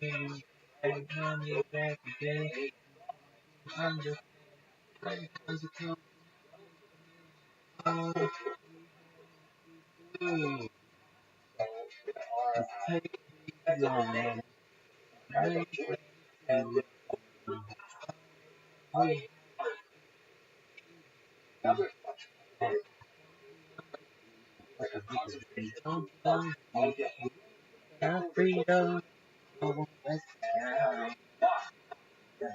And coming back again, understand because it comes out to you. It's taking long. Really, we don't have freedom. Oh, let's go.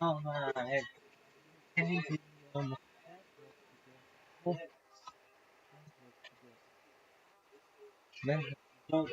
Oh my, anything on the don't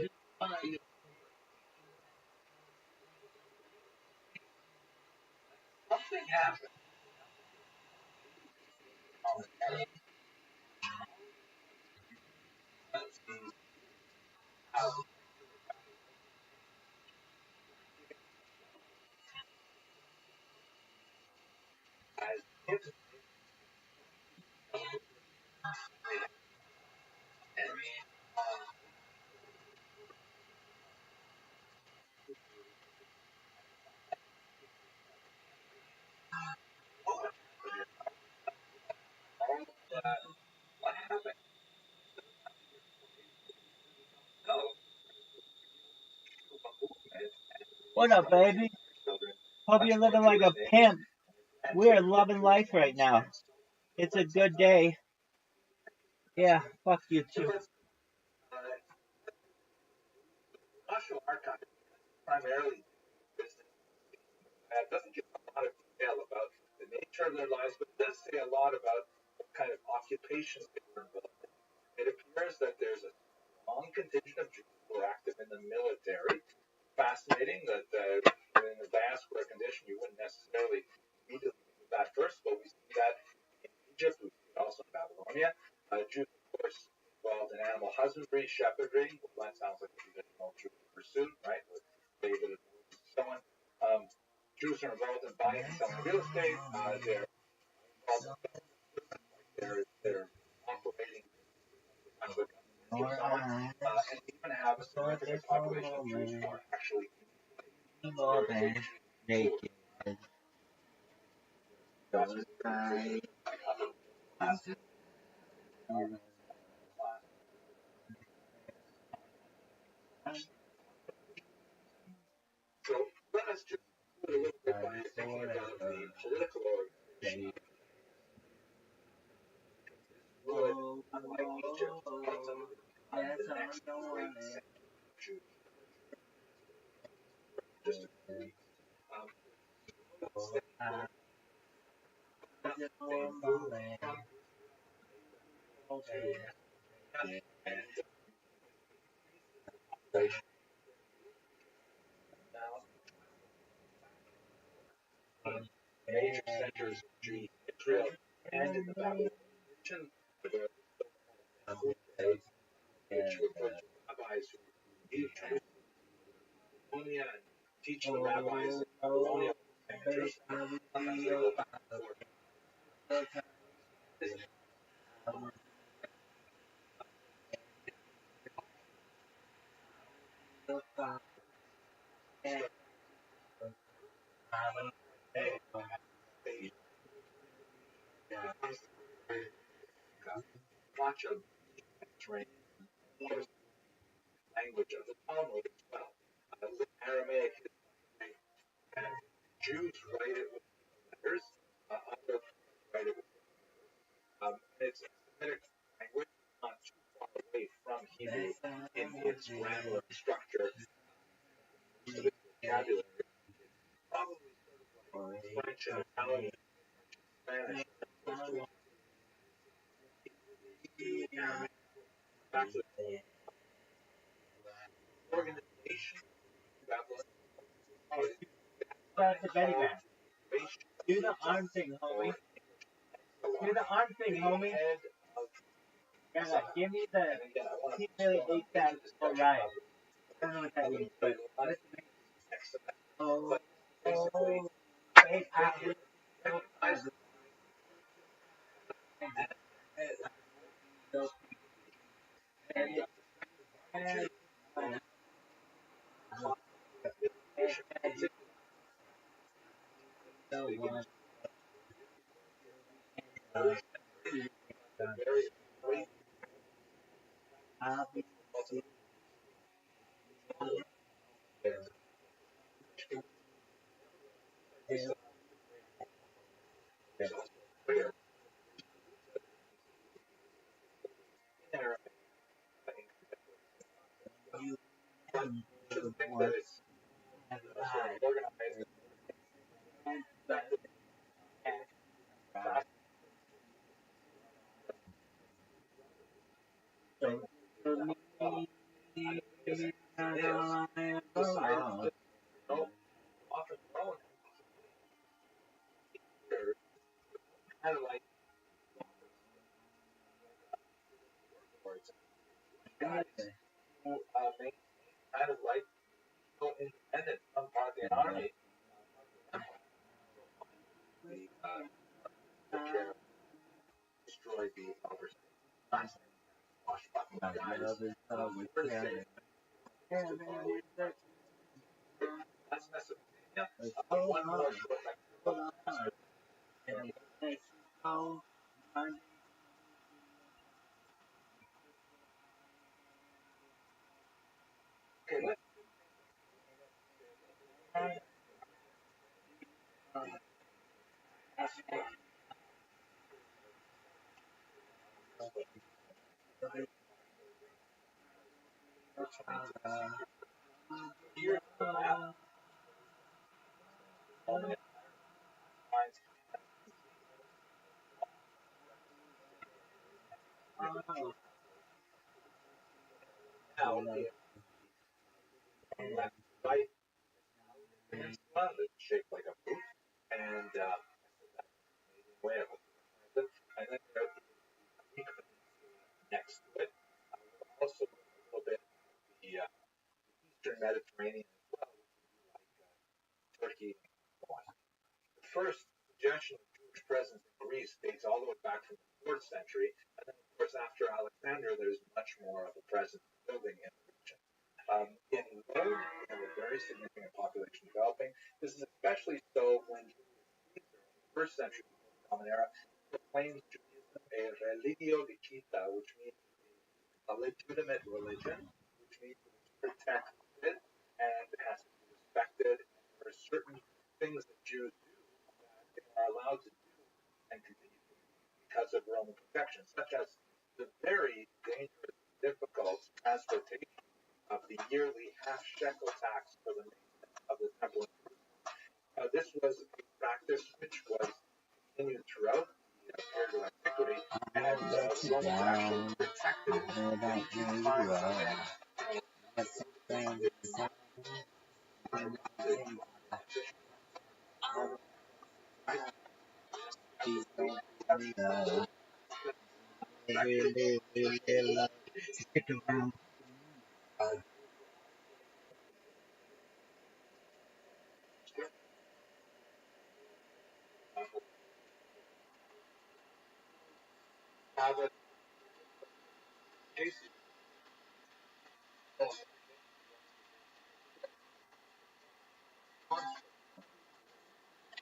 What up, baby? Hope you're living like a pimp. We're loving life right now. It's a good day. Yeah, fuck you too. Alright, so this moment, more than naked. Don't cry. Yes, I'm the one. I just want my land. Okay. That's the Betty Man. Do the arm thing, homie. Do the arm thing, homie. Yeah, give me the. He really ate that all right. I don't know what that means, but oh, oh, wait, I'll be you and the one and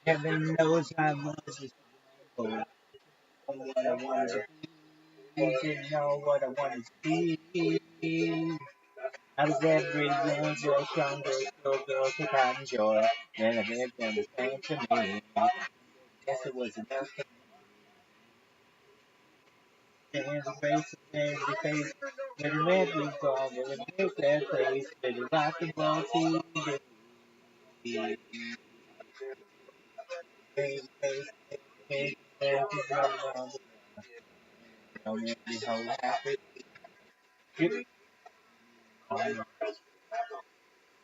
Heaven knows I was what I wanted to be, didn't know what I wanted to be. I was every young girl, stronger, little girl to find joy. And I lived in the same to me. Guess it was enough to stand the face of every face. Where the red was gone, where the make that place, where the rock and roll TV. Face, face, face, face,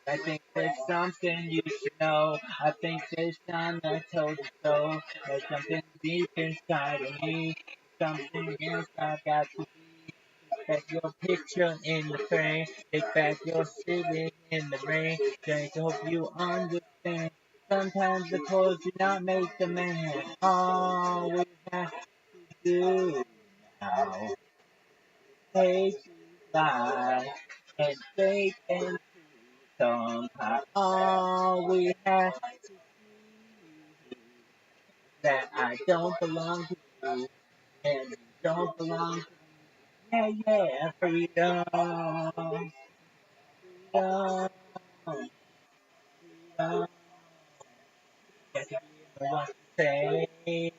I think there's something you should know. I think there's time I told you so. There's something deep inside of me. Something else I got to be. Take your picture in the frame. Take back your sitting in the rain. Just hope you understand. Sometimes the clothes do not make the man. All we have to do now. Take life and take and somehow all we have to see that I don't belong to you and you don't belong to me. Yeah, yeah, freedom, freedom, freedom. Get to hear what you say.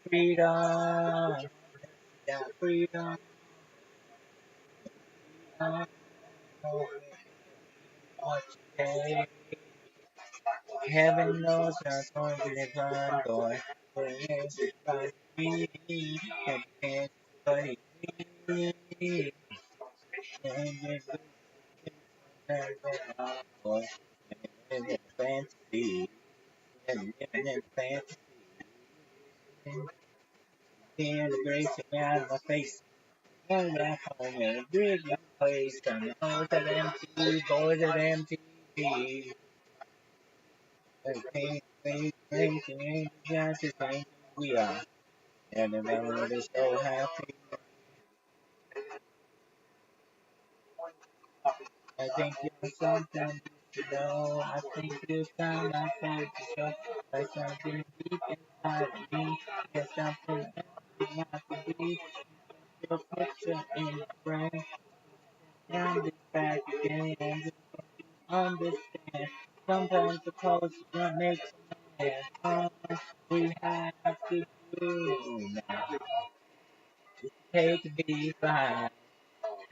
Freedom, yeah, freedom, freedom. What you say. Heaven knows I'm going to live on, boy. Everybody free, and dance what he needs. And it's boy. Living in fantasy, and living in fantasy. Seeing the grace around my face. And back home in a big young place. And boys at MTV, boys at MTV. We are. And the world is so happy. I think you're something you should know. I think you found out that you show. Like something deep inside of me. There's something else you have to be. Your picture in the brain. And this back again. And you understand. Sometimes the clothes don't make a man. All we have to do now is take these lives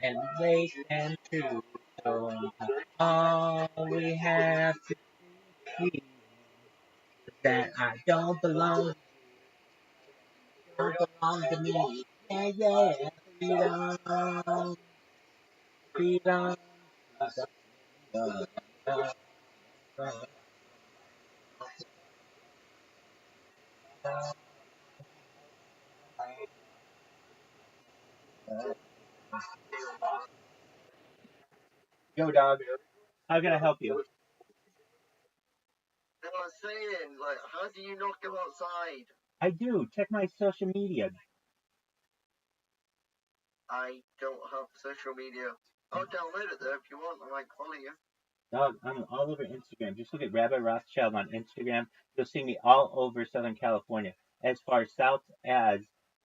and make them true. So all we have to see is that I don't belong to me. Yeah, yeah, freedom, freedom, freedom. Yo, dog. How can I help you? I was saying, like, how do you not go outside? I do. Check my social media. I don't have social media. I'll download it though if you want. I might follow you. Dog, I'm all over Instagram. Just look at Rabbi Rothschild on Instagram. You'll see me all over Southern California. As far south as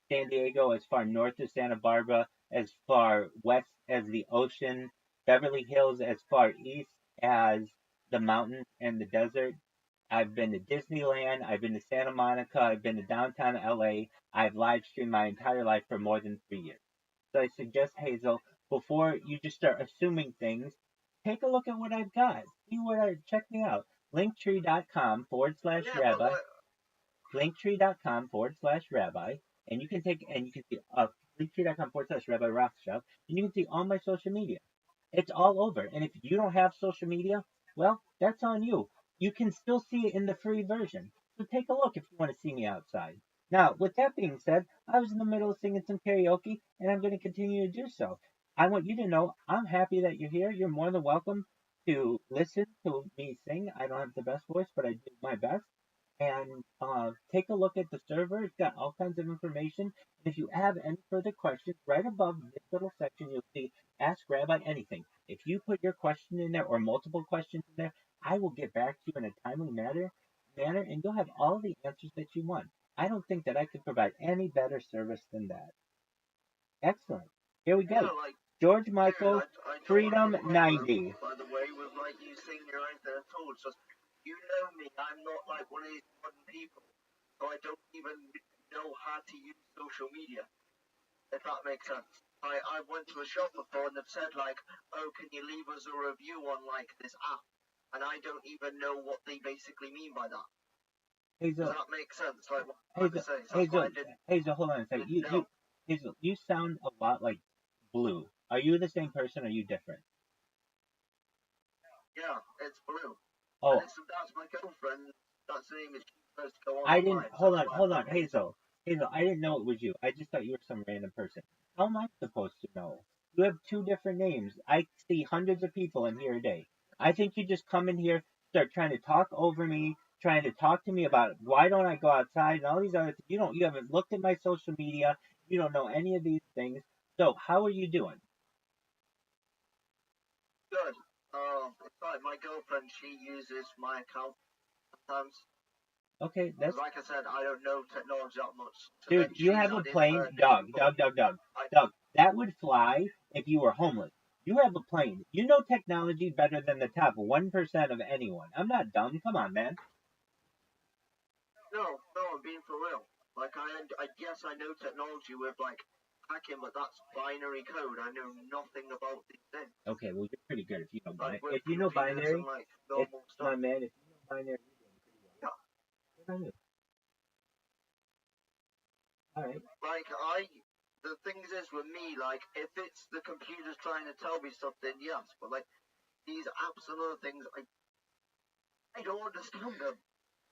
San Diego, as far north as Santa Barbara, as far west as the ocean, Beverly Hills, as far east as the mountains and the desert. I've been to Disneyland. I've been to Santa Monica. I've been to downtown LA. I've live streamed my entire life for more than 3 years. So I suggest, Hazel, before you just start assuming things, take a look at what I've got. See what I check me out. Linktree.com forward slash Yeah, but rabbi. like, Linktree.com forward slash rabbi. And you can see linktree.com forward slash rabbi Rothschild. And you can see all my social media. It's all over. And if you don't have social media, well, that's on you. You can still see it in the free version. So take a look if you want to see me outside. Now, with that being said, I was in the middle of singing some karaoke, and I'm going to continue to do so. I want you to know I'm happy that you're here. You're more than welcome to listen to me sing. I don't have the best voice, but I do my best. And take a look at the server. It's got all kinds of information. And if you have any further questions, right above this little section, you'll see Ask Rabbi Anything. If you put your question in there or multiple questions in there, I will get back to you in a timely manner, and you'll have all the answers that you want. I don't think that I could provide any better service than that. Excellent. Here we yeah, go. like, George Dude, Michael, I don't have Freedom a problem, 90. by the way, with like you saying you're out there at all. It's just you know me, I'm not like one of these modern people, so I don't even know how to use social media. If that makes sense. I went to a shop before and they've said like, oh, can you leave us a review on like this app? And I don't even know what they basically mean by that. Does Hazel, that make sense? Like what I'm trying to Hazel, say. So that's why Hazel, I didn't Hazel, hold on a second. didn't know. Hazel, you sound a lot like Blue. Are you the same person or are you different? Yeah, it's blue. And Oh, that's my girlfriend. That's the name is she's supposed to go on I didn't. online. That's why I Hold on, thought maybe Hazel. Hazel, I didn't know it was you. I just thought you were some random person. How am I supposed to know? You have two different names. I see hundreds of people in here a day. I think you just come in here, start trying to talk over me, trying to talk to me about why don't I go outside and all these other things. You haven't looked at my social media. You don't know any of these things. So how are you doing? good. It's like my girlfriend, she uses my account sometimes. Okay, Because that's like I said, I don't know technology that much. So dude. then You she's have a added plane, her name, Doug, but Doug, Doug, Doug, I Doug. That would fly if you were homeless. You have a plane. You know technology better than the top 1% of anyone. I'm not dumb. Come on, man. no, I'm being for real. Like I guess I know technology with like hacking, but that's binary code. I know nothing about these things. Okay, well you're pretty good if you know Like binary. with If you know computers and binary, like if normal my stuff. man, if you know binary, you're doing pretty well. Yeah. Good on you. All right. Like the things is with me, like if it's the computer's trying to tell me something, yes, but like these apps and other things, I don't understand them.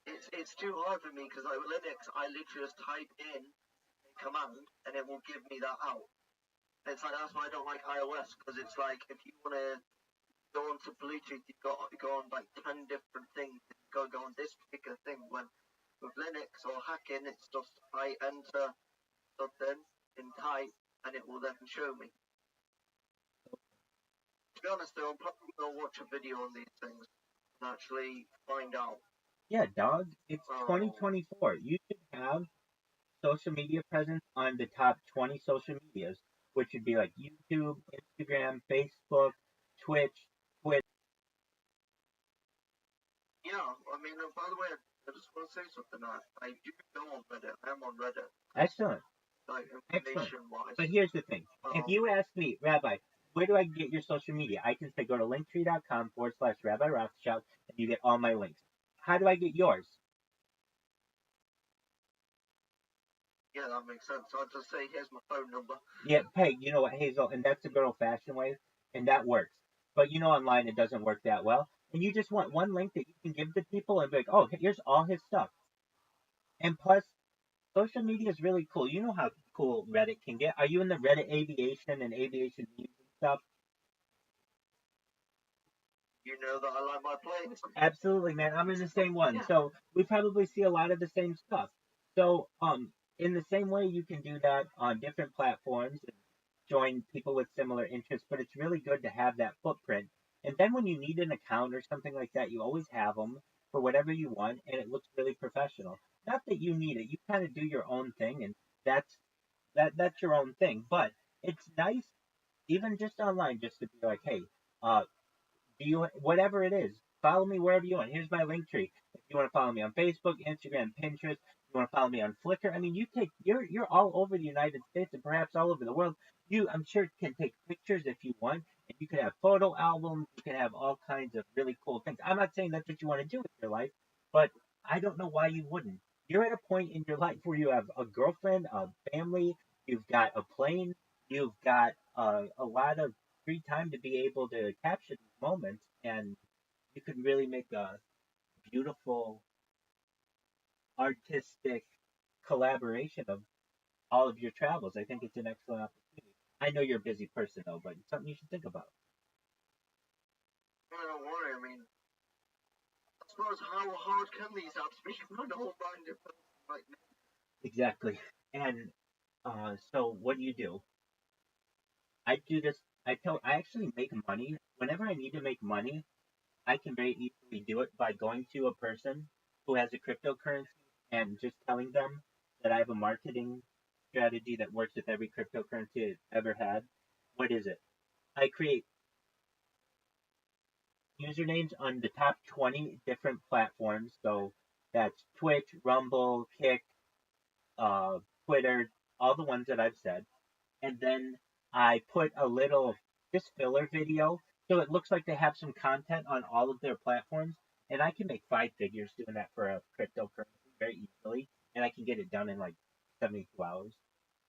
It's too hard for me because like with Linux, I literally just type in a command and it will give me that out. It's like that's why I don't like iOS because it's like if you want to go onto Bluetooth, you've got to go on like 10 different things. You've got to go on this particular thing. When with Linux or hacking, it's just I enter something in type and it will then show me. To be honest though, I'm probably gonna watch a video on these things and actually find out. Yeah, dog. It's Um, 2024. You should have social media presence on the top 20 social medias, which would be like YouTube, Instagram, Facebook, Twitch, Twitter. yeah, I mean, by the way, I just want to say something. I do go on Reddit. I'm on Reddit, Excellent. like Excellent. information wise. But here's the thing. If Um, you ask me, Rabbi, where do I get your social media? I can say go to linktree.com/Rabbi Rothschild and you get all my links. How do I get yours? yeah, that makes sense. I'll just say, here's my phone number. Yeah, hey, you know what, Hazel, and that's a good old fashioned way, and that works. But you know, online it doesn't work that well. And you just want one link that you can give to people and be like, oh, here's all his stuff. And plus, social media is really cool. You know how cool Reddit can get. Are you in the Reddit aviation and aviation news and stuff? You know that I like my planes. Absolutely, man. I'm in the same one. Yeah, So we probably see a lot of the same stuff. So, in the same way, you can do that on different platforms and join people with similar interests. But it's really good to have that footprint. And then when you need an account or something like that, you always have them for whatever you want, and it looks really professional. Not that you need it. You kind of do your own thing, and that's your own thing. But it's nice, even just online, just to be like, hey, uh, do you whatever it is? Follow me wherever you want. Here's my link tree. If you want to follow me on Facebook, Instagram, Pinterest, you want to follow me on Flickr. I mean, you're all over the United States and perhaps all over the world. I'm sure can take pictures if you want, and you can have photo albums. You can have all kinds of really cool things. I'm not saying that's what you want to do with your life, but I don't know why you wouldn't. You're at a point in your life where you have a girlfriend, a family, you've got a plane, you've got a lot of free time to be able to capture these moments, and you can really make a beautiful artistic collaboration of all of your travels. I think it's an excellent opportunity. I know you're a busy person though, but it's something you should think about. don't worry. I mean, I suppose how hard can these apps be for an old-minded person like me? Exactly. And so what do you do? I do this. I actually make money whenever I need to make money. I can very easily do it by going to a person who has a cryptocurrency and just telling them that I have a marketing strategy that works with every cryptocurrency I've ever had. What is it? I create usernames on the top 20 different platforms. So that's Twitch, Rumble, Kick, uh, Twitter, all the ones that I've said. And then I put a little just filler video so it looks like they have some content on all of their platforms. And I can make 5 figures doing that for a cryptocurrency very easily. And I can get it done in like 72 hours.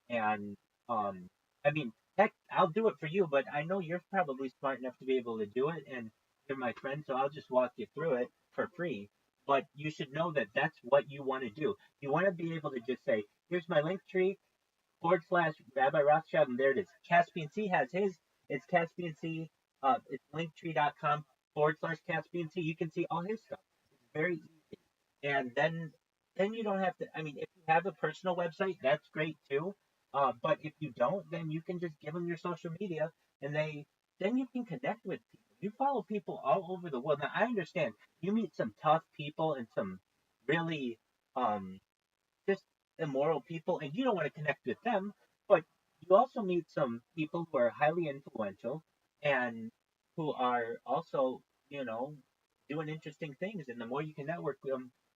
And I mean, heck, I'll do it for you, but I know you're probably smart enough to be able to do it, and you're my friend, so I'll just walk you through it for free. But you should know that that's what you want to do. You want to be able to just say, "Here's my link tree / Rabbi Rothschild," and there it is. Caspian C has his. It's Caspian C. It's linktree.com / Caspian C. You can see all his stuff. It's very easy, and then you don't have to. I mean, if you have a personal website, that's great too. But if you don't, then you can just give them your social media, and then you can connect with people. You follow people all over the world. Now I understand you meet some tough people and some really um just immoral people, and you don't want to connect with them. But you also meet some people who are highly influential and who are also, you know, doing interesting things. And the more you can network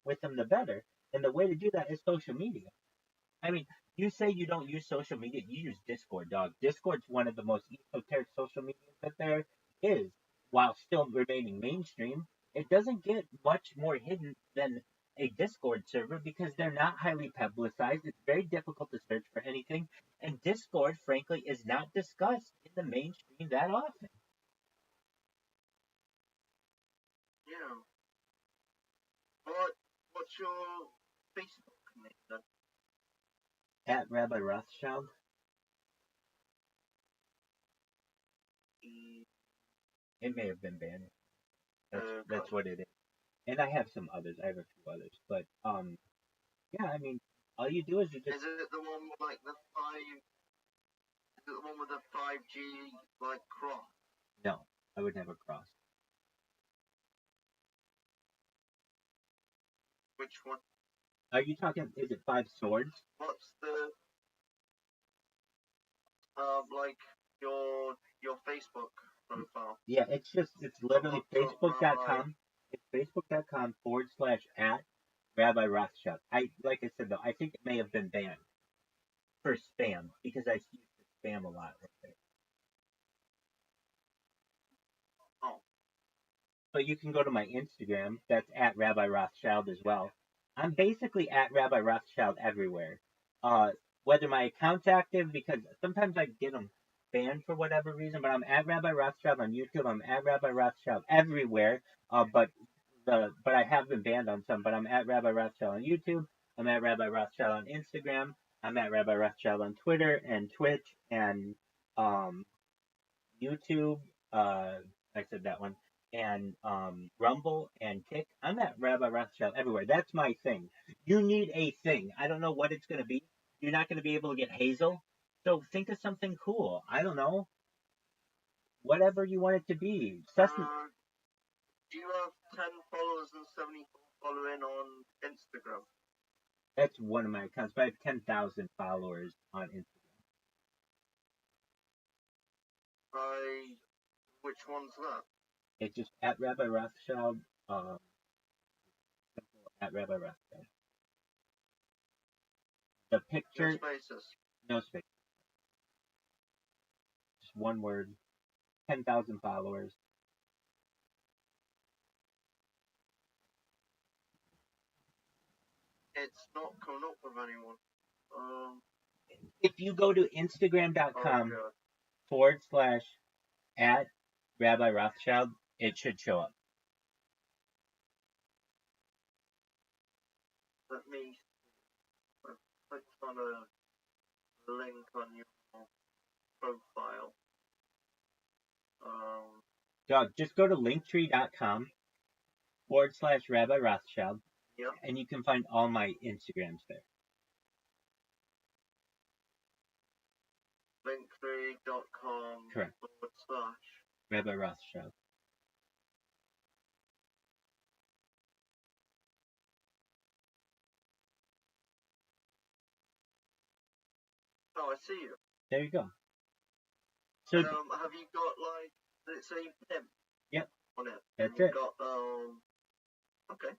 with them, the better. And the way to do that is social media. I mean, you say you don't use social media, you use Discord, dog. Discord's one of the most esoteric social media that there is, while still remaining mainstream. It doesn't get much more hidden than a Discord server because they're not highly publicized. It's very difficult to search for anything, and Discord, frankly, is not discussed in the mainstream that often. Yeah. What's your Facebook name then? At Rabbi Rothschild, it may have been banned. That's what it is. And I have some others. I have a few others, but yeah. I mean, all you do is you just. Is it the one with like the five? Is it the one with the 5G like cross? No, I would never cross. Which one? Are you talking? Is it 5 swords? What's the like your Facebook profile? Yeah, it's literally Facebook.com. It's Facebook.com / at Rabbi Rothschild. Like I said though, I think it may have been banned for spam because I used to spam a lot right there. Oh. But you can go to my Instagram. That's at Rabbi Rothschild as well. I'm basically at Rabbi Rothschild everywhere. Uh, whether my account's active, because sometimes I get them banned for whatever reason, but I'm at Rabbi Rothschild on YouTube. I'm at Rabbi Rothschild everywhere. But I have been banned on some. But I'm at Rabbi Rothschild on YouTube. I'm at Rabbi Rothschild on Instagram. I'm at Rabbi Rothschild on Twitter and Twitch and um, YouTube. I said that one. And Rumble and Kick. I'm at Rabbi Rothschild everywhere. That's my thing. You need a thing. I don't know what it's going to be. You're not going to be able to get Hazel. So think of something cool. I don't know. Whatever you want it to be. Do you have 10 followers and 74 following on Instagram? That's one of my accounts, but I have 10,000 followers on Instagram. Which one's that? It's just at Rabbi Rothschild. At Rabbi Rothschild. The picture. No spaces. No space. Just one word. 10,000 followers. It's not coming up with anyone. If you go to Instagram.com / at Rabbi Rothschild, it should show up. Let me click on a link on your profile. Dog, just go to linktree.com / Rabbi Rothschild, yep. And you can find all my Instagrams there. Linktree.com Correct. / Rabbi Rothschild. Oh, I see you. There you go. So have you got like let's say pimp? Yep. On it. That's and it. Got okay.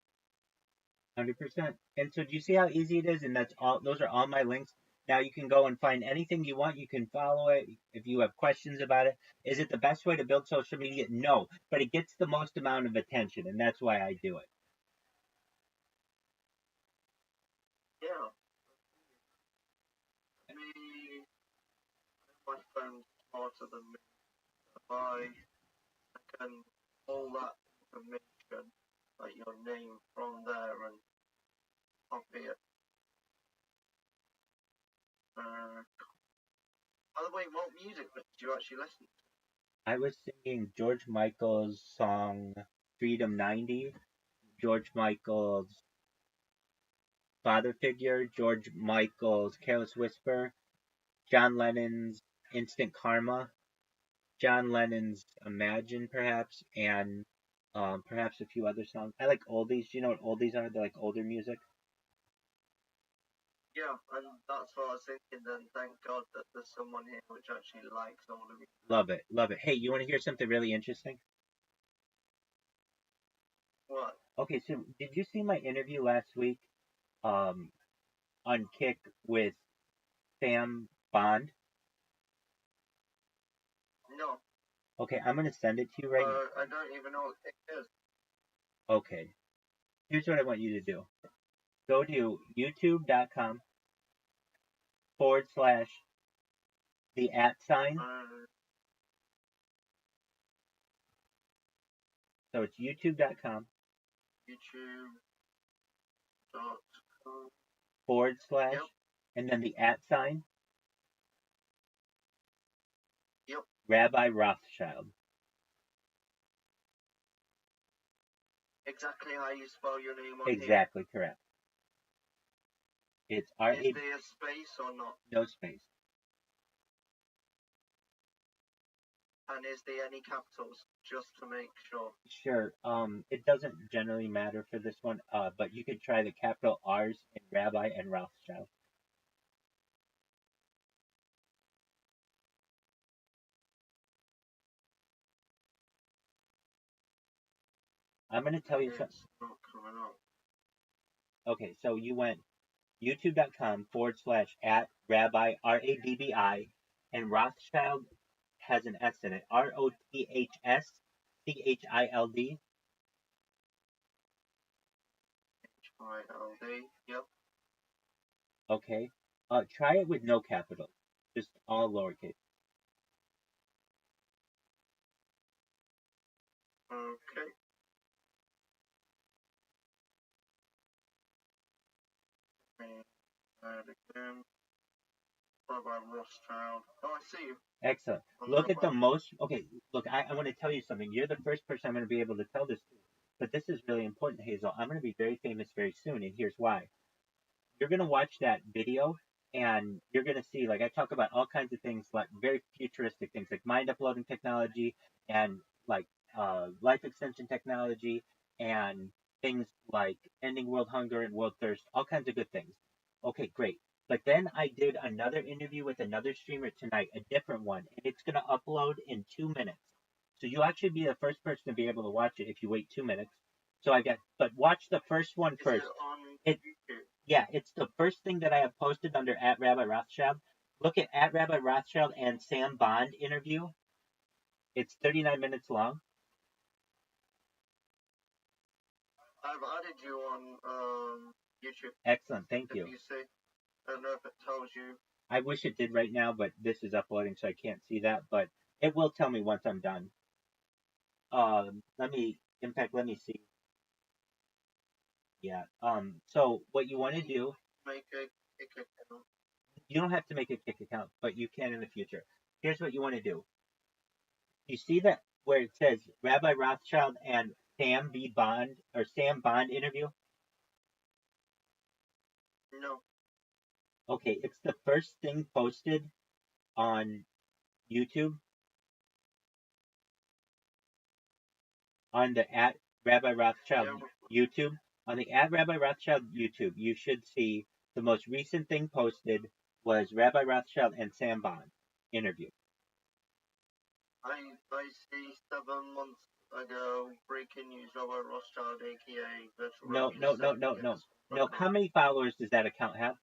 100%. And so do you see how easy it is? And that's all. Those are all my links. Now you can go and find anything you want. You can follow it if you have questions about it. Is it the best way to build social media? No, but it gets the most amount of attention, and that's why I do it. Yeah. Me, my phone's smarter than me. I can pull that information, like your name, from there and copy it. By the way, what music did you actually listen to? I was singing George Michael's song Freedom 90, George Michael's Father Figure, George Michael's Careless Whisper, John Lennon's Instant Karma, John Lennon's Imagine, perhaps, and perhaps a few other songs. I like oldies. Do you know what oldies are? They're like older music. Yeah, and that's what I was thinking then. Thank God that there's someone here which actually likes all of it. Love it, love it. Hey, you want to hear something really interesting? What? Okay, so did you see my interview last week on Kick with Sam Bond? No. Okay, I'm going to send it to you right now. I don't even know what Kick is. Okay, here's what I want you to do. Go to youtube.com / the @ So it's youtube.com youtube.com / Yep. and then the @ Yep. Rabbi Rothschild. Exactly how you spell your name on Exactly here. correct. It's R-A. Is there a space or not? No space. And is there any capitals, just to make sure? Sure. It doesn't generally matter for this one, but you could try the capital R's in Rabbi and Rothschild. I'm going to tell you something. Not coming up. Okay, so you went youtube.com / Rabbi RABBI, and Rothschild has an S in it. ROTHSCHILD. HILD. Yep. Okay. Try it with no capital, just all lowercase. Okay. And again. Rabbi Rothschild. Oh, I see you. Excellent. Look at the most. Okay, look, I want to tell you something. You're the first person I'm going to be able to tell this to. But this is really important, Hazel. I'm going to be very famous very soon, and here's why. You're going to watch that video, and you're going to see, like, I talk about all kinds of things, like very futuristic things, like mind uploading technology, and like life extension technology, and things like ending world hunger and world thirst, all kinds of good things. Okay, great. But then I did another interview with another streamer tonight, a different one, and it's going to upload in 2 minutes. So you'll actually be the first person to be able to watch it if you wait 2 minutes. So but watch the first one first. Yeah, it's the first thing that I have posted under @Rabbi Rothschild. Look at @Rabbi Rothschild and Sam Bond interview. It's 39 minutes long. I've added you on YouTube. Excellent, thank you. You see, I don't know if it tells you. I wish it did right now, but this is uploading, so I can't see that. But it will tell me once I'm done. Let me see. Yeah. So what you want to do? Make a Kick account. You don't have to make a Kick account, but you can in the future. Here's what you want to do. You see that where it says Rabbi Rothschild and Sam Bond interview? No. Okay, it's the first thing posted on YouTube. On the @Rabbi Rothschild YouTube. On the @Rabbi Rothschild YouTube, you should see the most recent thing posted was Rabbi Rothschild and Sam Bond interview. I see 7 months ago, breaking news, Rabbi Rothschild, aka Virtual No, Rabbi, no, set no, to no, get no, his no. record. How many followers does that account have?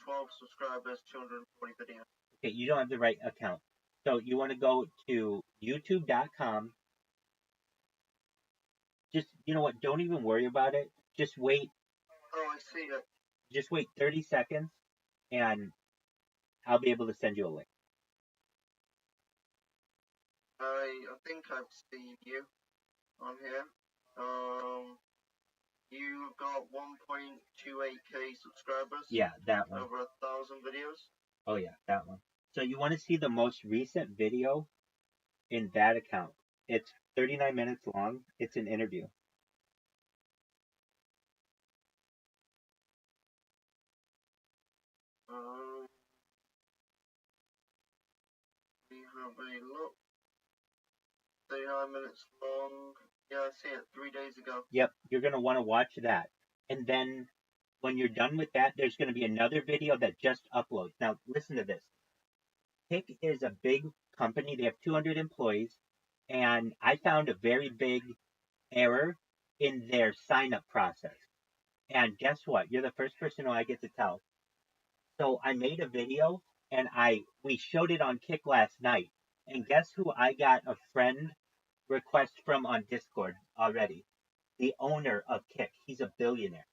12 subscribers, 240 videos. Okay, you don't have the right account. So you want to go to youtube.com. Just, you know what? Don't even worry about it. Just wait. Oh, I see it. Just wait 30 seconds, and I'll be able to send you a link. I think I've seen you on here. You got 1.28k subscribers. Yeah, that one. Over 1,000 videos. Oh yeah, that one. So you want to see the most recent video in that account. It's 39 minutes long. It's an interview. We have a look. 39 minutes long. Yeah, I see it 3 days ago. Yep, you're going to want to watch that. And then when you're done with that, there's going to be another video that just uploads. Now, listen to this. Pick is a big company. They have 200 employees. And I found a very big error in their sign up process. And guess what? You're the first person who I get to tell. So I made a video and we showed it on Kick last night. And guess who I got a friend request from on Discord already? The owner of Kick. He's a billionaire.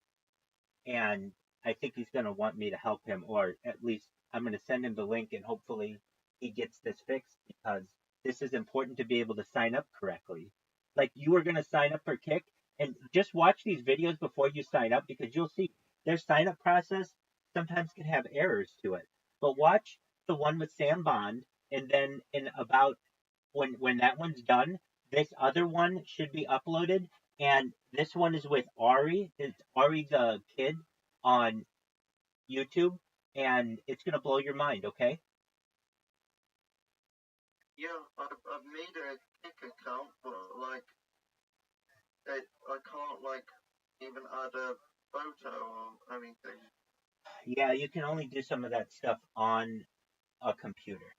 And I think he's going to want me to help him, or at least I'm going to send him the link and hopefully he gets this fixed because this is important to be able to sign up correctly. Like you are going to sign up for Kick and just watch these videos before you sign up because you'll see their sign up process sometimes can have errors to it. But watch the one with Sam Bond and then in about when that one's done, this other one should be uploaded. And this one is with Ari. It's Ari the kid on YouTube, and it's gonna blow your mind. Okay? Yeah, I've made a Kick account, but like, I can't like even add a photo or anything. Yeah, you can only do some of that stuff on a computer.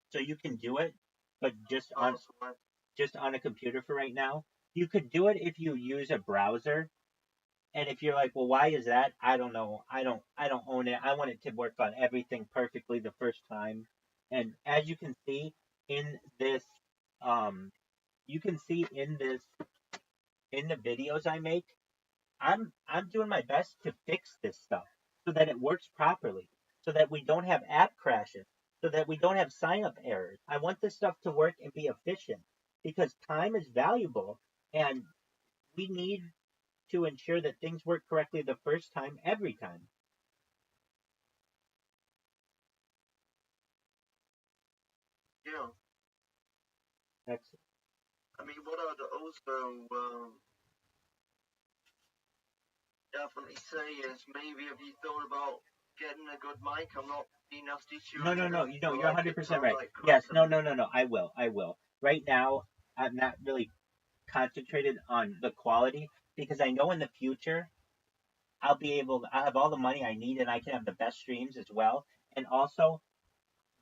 So you can do it, but just on a computer for right now. You could do it if you use a browser. And if you're like, well, why is that? I don't know. I don't own it. I want it to work on everything perfectly the first time. And as you can see in this, um, you can see in the videos I make, I'm doing my best to fix this stuff so that it works properly, so that we don't have app crashes, so that we don't have sign up errors. I want this stuff to work and be efficient because time is valuable and we need to ensure that things work correctly the first time, every time. Yeah. Excellent. I mean, what I'd also definitely say is maybe have you thought about getting a good mic? I'm not being nasty to you. No. You know, you're like, 100% right. Yes, no. I will. I will. Right now, I'm not really concentrated on the quality because I know in the future I'll have all the money I need and I can have the best streams as well. And also,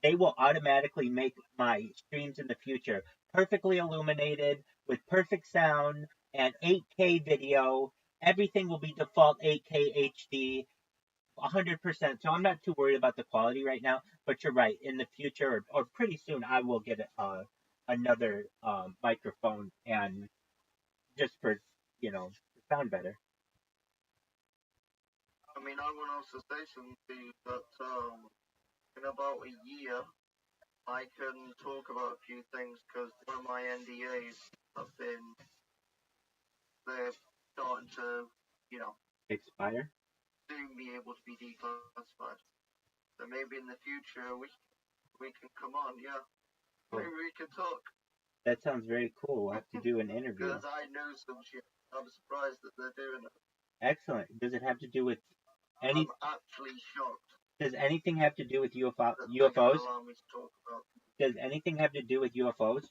they will automatically make my streams in the future perfectly illuminated with perfect sound and 8K video. Everything will be default 8K HD, 100%. So I'm not too worried about the quality right now. But you're right. In the future, or pretty soon, I will get another microphone and just for to sound better. I mean, I want to also say something that in about a year, I can talk about a few things because one of my NDAs have been, they're starting to, you know, Expire. soon be able to be declassified. So maybe in the future we can come on, yeah. Cool. Maybe we can talk. That sounds very cool. We'll have to do an interview. Because I know some shit. I'm surprised that they're doing it. Excellent. Does it have to do with any? I'm actually shocked. Does anything have to do with That UFOs? allow me to talk about. Does anything have to do with UFOs?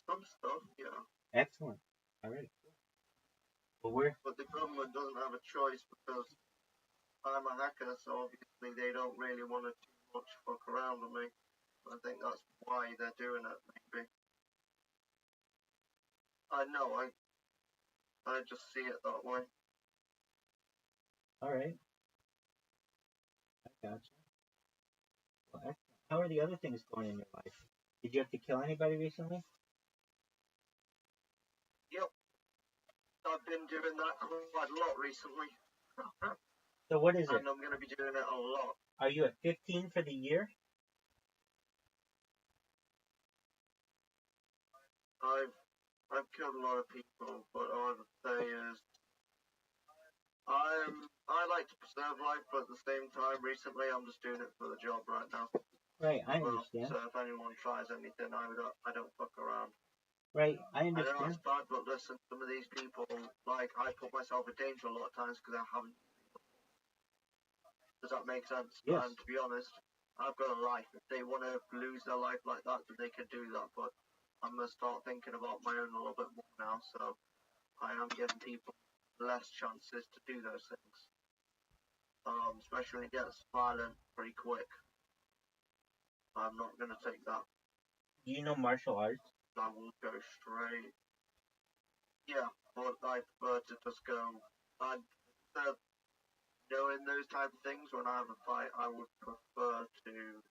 Some stuff, yeah. Excellent. All right. Well, But the government doesn't have a choice because I'm a hacker, so obviously they don't really want to too much fuck around with me. I think that's why they're doing it, maybe. I know, I just see it that way. Alright. I gotcha. Well, excellent. How are the other things going in your life? Did you have to kill anybody recently? Yep, I've been doing that quite a lot recently. So what is it? And I'm going to be doing it a lot. Are you at 15 for the year? I've killed a lot of people, but all I would say is I like to preserve life, but at the same time, recently I'm just doing it for the job right now. Right, I understand. So if anyone tries anything, I don't fuck around. Right, I I know understand. it's bad, but listen, some of these people, like, I put myself in danger a lot of times because I haven't. Does that make sense? Yes. And to be honest, I've got a life. If they want to lose their life like that, then they can do that. But I'm going to start thinking about my own a little bit more now. So I am giving people less chances to do those things. Especially when it gets violent pretty quick. I'm not going to take that. Do you know martial arts? I will go straight. Yeah, but I prefer to just go. Knowing those type of things, when I have a fight, I would prefer to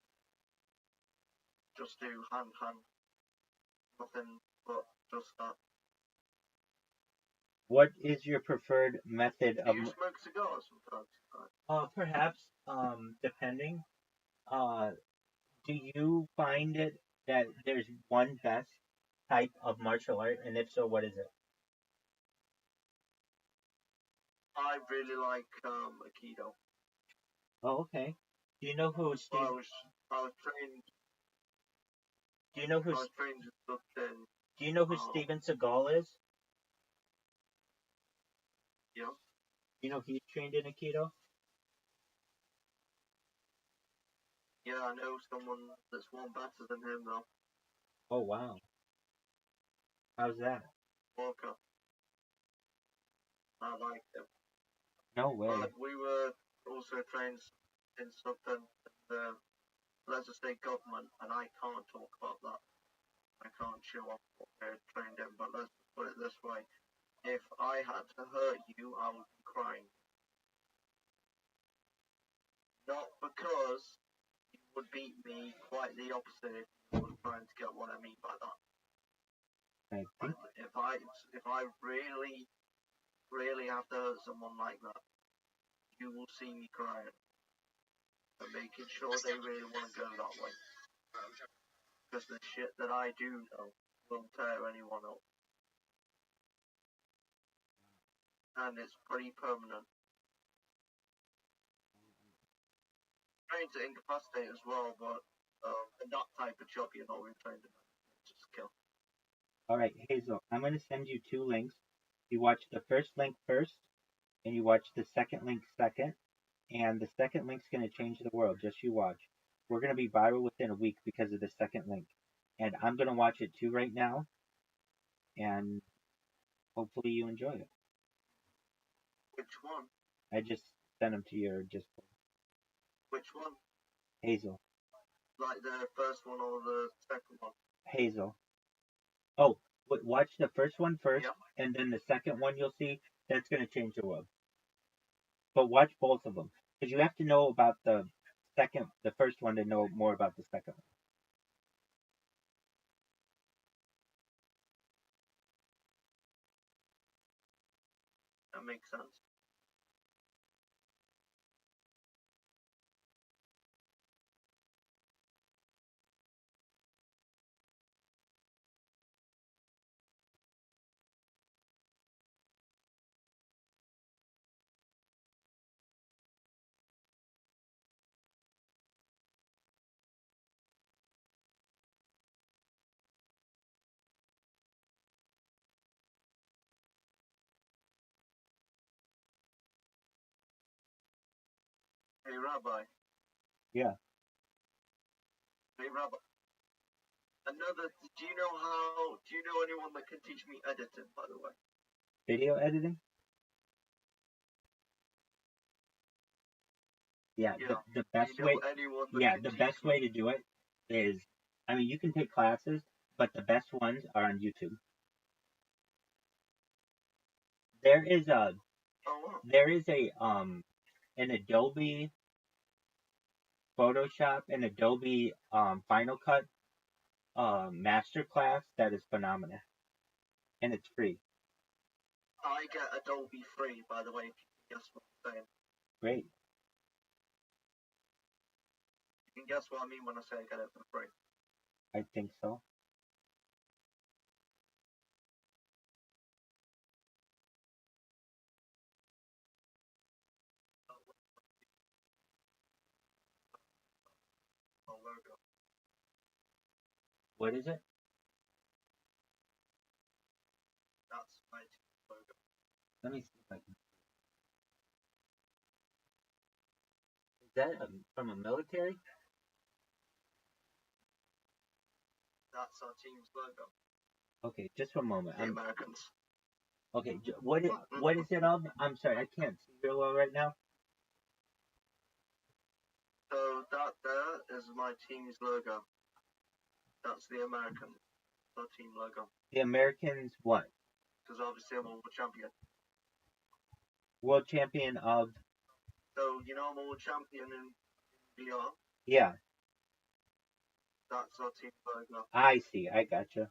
just do hand. Nothing but just that. What is your preferred method Do of? you smoke cigars sometimes? Perhaps, depending. Do you find it that there's one best type of martial art, and if so, what is it? I really like Aikido. Oh, okay. Do you know who Steve? I was trained. Do you know who? I was trained in something. Do you know who Steven Seagal is? Yeah. You know he's trained in Aikido. Yeah, I know someone that's one better than him though. Oh wow. How's that? Walker. I like him. No way. But we were also trained in something in the, let's just say, government, and I can't talk about that. I can't show off what we're trained in, but let's put it this way. If I had to hurt you, I would be crying. Not because you would beat me, quite the opposite if you were trying to get what I mean by that. I think. If I really, really have to hurt someone like that, you will see me crying. And making sure they really want to go that way. Because the shit that I do know will tear anyone up. And it's pretty permanent. Trained to incapacitate as well, but in that type of job you're not really trained in. Just kill. All right, Hazel. I'm going to send you two links. You watch the first link first, and you watch the second link second. And the second link's going to change the world. Just you watch. We're going to be viral within a week because of the second link. And I'm going to watch it too right now. And hopefully you enjoy it. Which one? I just sent them to your Discord. Which one? Hazel. Like the first one or the second one? Hazel. Oh, watch the first one first, yeah. And then the second one you'll see. That's going to change the world. But watch both of them. Because you have to know about the first one to know more about the second one. That makes sense. Hey, Rabbi. Yeah. Hey, Rabbi. Do you know anyone that can teach me editing, by the way? Video editing? Yeah, Yeah. the best You way. know anyone that Yeah, can the teach best me? way to do it is, I mean, you can take classes, but the best ones are on YouTube. There is a Oh wow. there is a an Adobe Photoshop and Adobe Final Cut master class that is phenomenal, and it's free. I get Adobe free, by the way, if you can guess what I'm saying. Great. You can guess what I mean when I say I get it for free. I think so. My logo. What is it? That's my logo. Let me see if I can. Is that from a military? That's our team's logo. Okay, just for a moment. The Americans. Okay. What is it of? I'm sorry, I can't see real well right now. So that there is my team's logo. That's the American. Our team logo. The Americans what? Because obviously I'm a world champion. World champion of. So you know I'm a world champion in VR. Yeah, That's our team logo. I see. I gotcha.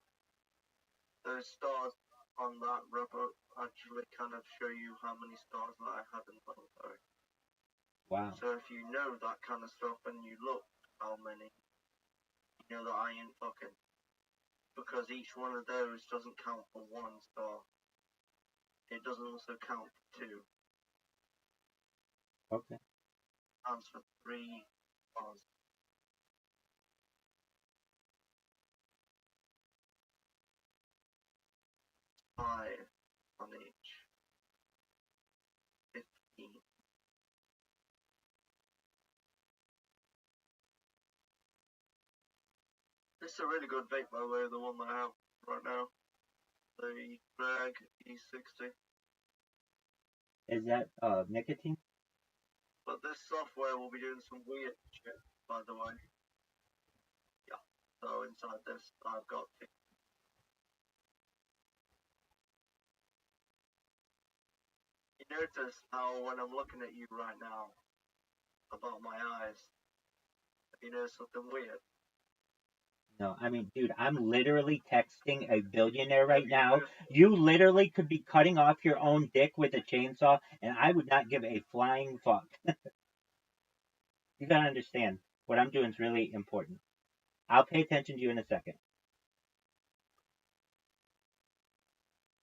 Those stars on that rubber actually kind of show you how many stars that I had in the military. Wow. So if you know that kind of stuff and you look how many, you know that I ain't fucking. Because each one of those doesn't count for one star. It doesn't also count for two. Okay. It counts for three stars. 5 on each. 15. This is a really good vape, by the way, the one that I have right now. The Drag E60. Is that nicotine? But this software will be doing some weird shit, by the way. Yeah. So inside this, I've got. You notice how when I'm looking at you right now, about my eyes, you know something weird. No, I mean, dude, I'm literally texting a billionaire right now. You literally could be cutting off your own dick with a chainsaw, and I would not give a flying fuck. You gotta understand, what I'm doing is really important. I'll pay attention to you in a second.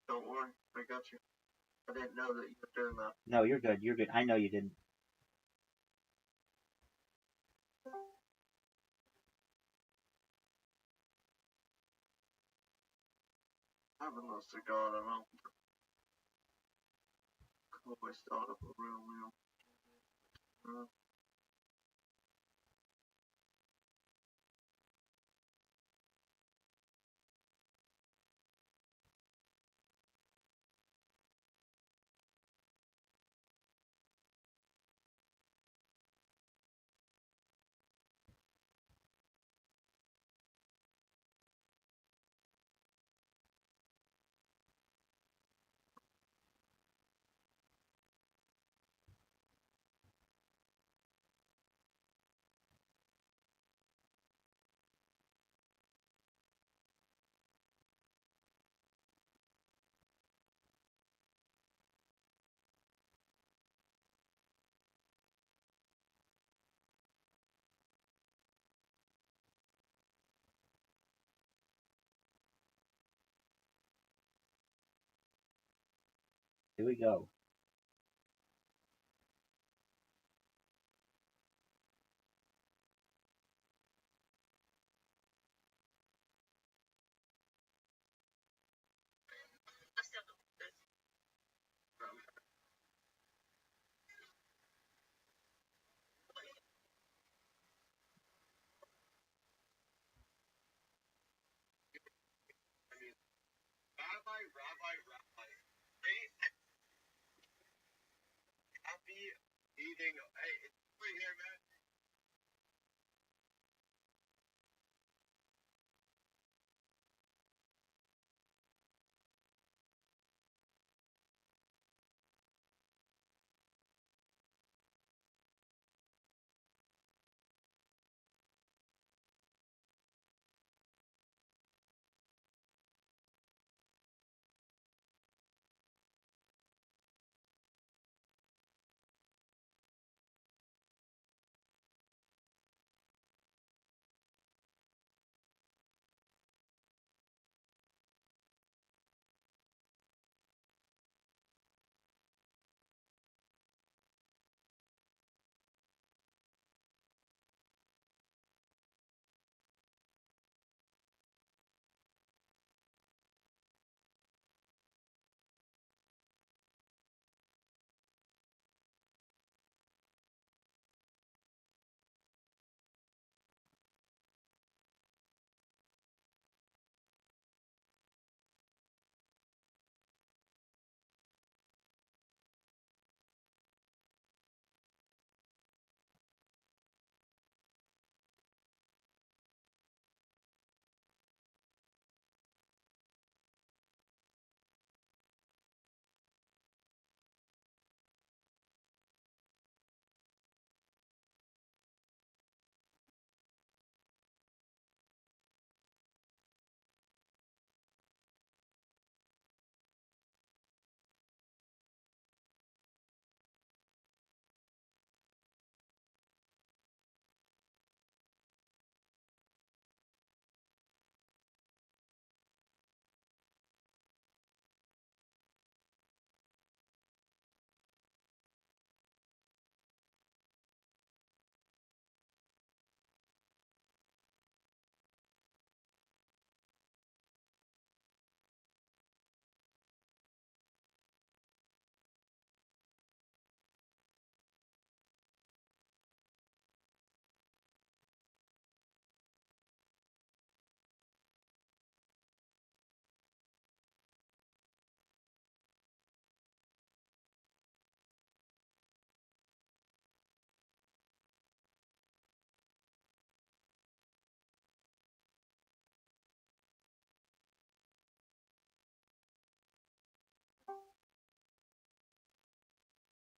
Don't worry, I got you. I didn't know that you were doing that. No, you're good. You're good. I know you didn't. I have a cigar, I don't know. Always start up a real wheel. Here we go. Rabbi.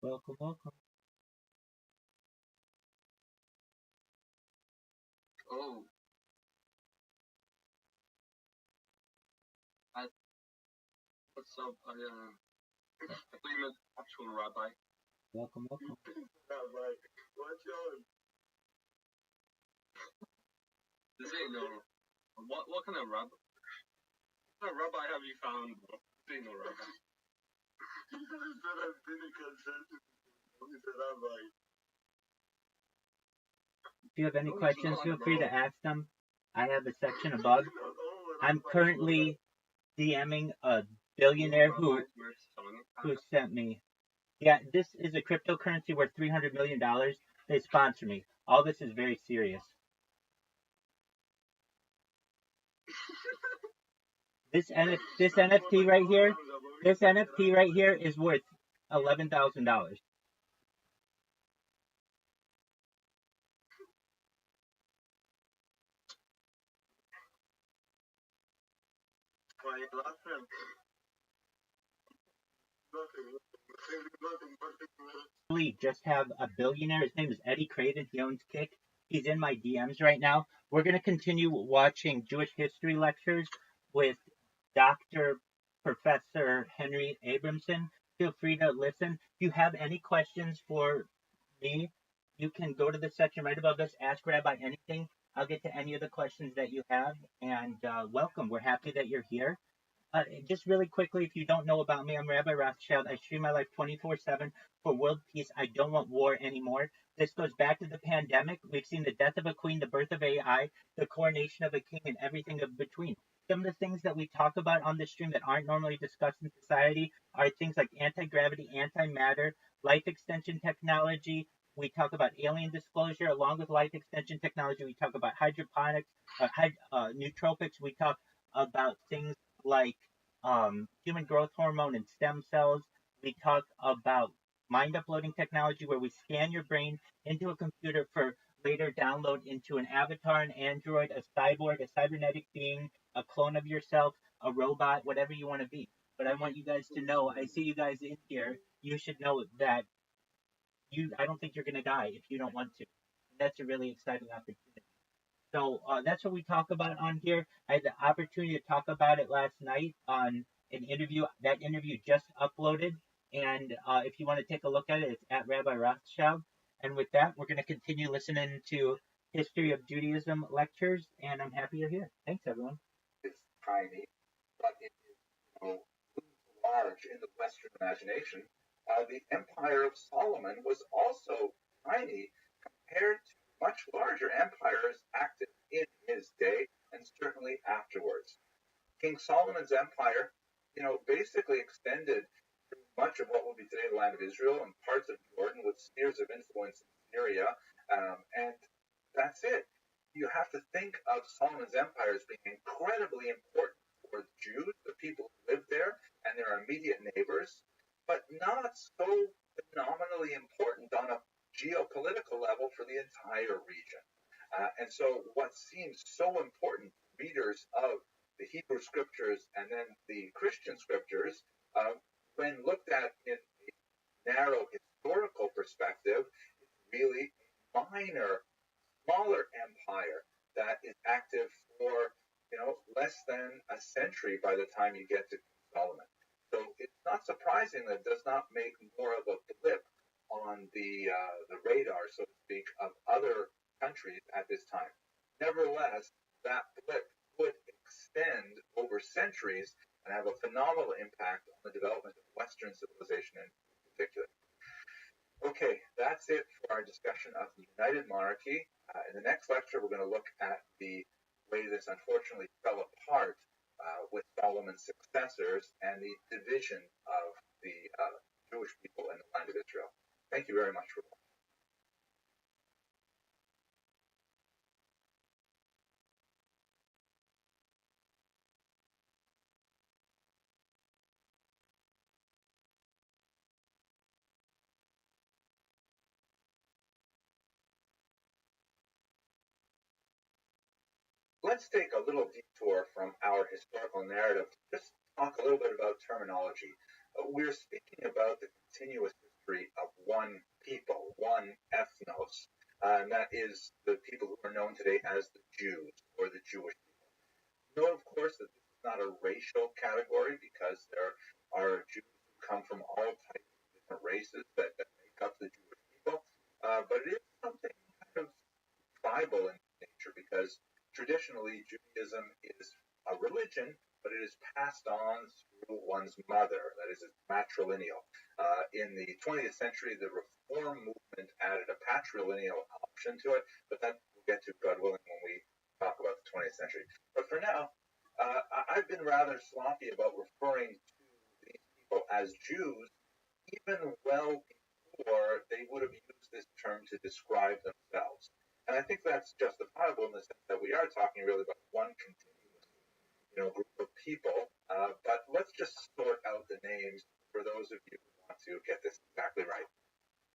Welcome, welcome. Oh, what's up? I thought you meant actual rabbi. Welcome, welcome. Rabbi, what's on? This ain't no. What kind of rabbi? What kind of rabbi have you found, bro? This ain't no rabbi. He said I've been a consensus. He said rabbi. If you have any questions, feel free to ask them. I have a section above. I'm currently DMing a billionaire who sent me. Yeah, this is a cryptocurrency worth $300 million. They sponsor me. All this is very serious. This NFT right here, is worth $11,000. Just have a billionaire. His name is Eddie Craven. He owns Kick. He's in my DMs right now. We're going to continue watching Jewish history lectures with Dr. Professor Henry Abramson. Feel free to listen. If you have any questions for me, you can go to the section right above this, ask Rabbi anything. I'll get to any of the questions that you have. And welcome. We're happy that you're here. Just really quickly, if you don't know about me, I'm Rabbi Rothschild. I stream my life 24/7 for world peace. I don't want war anymore. This goes back to the pandemic. We've seen the death of a queen, the birth of AI, the coronation of a king, and everything in between. Some of the things that we talk about on the stream that aren't normally discussed in society are things like anti-gravity, antimatter, life extension technology. We talk about alien disclosure along with life extension technology. We talk about hydroponics, nootropics. We talk about things like human growth hormone and stem cells. We talk about mind uploading technology where we scan your brain into a computer for later download into an avatar, an android, a cyborg, a cybernetic being, a clone of yourself, a robot, whatever you want to be. But I want you guys to know, I see you guys in here. You should know that I don't think you're going to die if you don't want to. That's a really exciting opportunity. So that's what we talk about on here. I had the opportunity to talk about it last night on an interview. That interview just uploaded, and if you want to take a look at it, it's at Rabbi Rothschild. And with that, we're going to continue listening to History of Judaism lectures, and I'm happy you're here. Thanks, everyone. It's tiny, but it is large in the Western imagination. The Empire of Solomon was also tiny compared to much larger empires active in his day and certainly afterwards. King Solomon's empire, basically extended through much of what would be today the land of Israel and parts of Jordan with spheres of influence in Syria, and that's it. You have to think of Solomon's empire as being incredibly important for the Jews, the people who lived there, and their immediate neighbors, but not so phenomenally important on a geopolitical level for the entire region. And so, what seems so important to readers of the Hebrew scriptures and then the Christian scriptures, when looked at in a narrow historical perspective, is really a minor, smaller empire that is active for less than a century by the time you get to Solomon. So it's not surprising that it does not make more of a blip on the radar, so to speak, of other countries at this time. Nevertheless, that blip would extend over centuries and have a phenomenal impact on the development of Western civilization in particular. Okay, that's it for our discussion of the United Monarchy. In the next lecture, we're going to look at the way this unfortunately fell apart with Solomon's successors and the division of the Jewish people in the land of Israel. Thank you very much for watching. Let's take a little detour from our historical narrative to just talk a little bit about terminology. We're speaking about the continuous history history of one people, one ethnos, and that is the people who are known today as the Jews or the Jewish people. Note, of course, that this is not a racial category because there are Jews who come from all types of different races that make up the Jewish people, but it is something kind of tribal in nature because traditionally Judaism is a religion, but it is passed on through one's mother, that is, it's matrilineal. In the 20th century, the Reform movement added a patrilineal option to it, but that we'll get to, God willing, when we talk about the 20th century. But for now, I've been rather sloppy about referring to these people as Jews, even well before they would have used this term to describe themselves. And I think that's justifiable in the sense that we are talking really about one continuous, group of people. But let's just sort out the names for those of you who want to get this exactly right.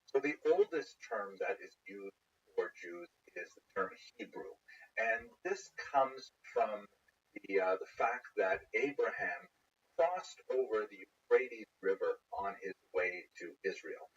So the oldest term that is used for Jews is the term Hebrew, and this comes from the fact that Abraham crossed over the Euphrates River on his way to Israel.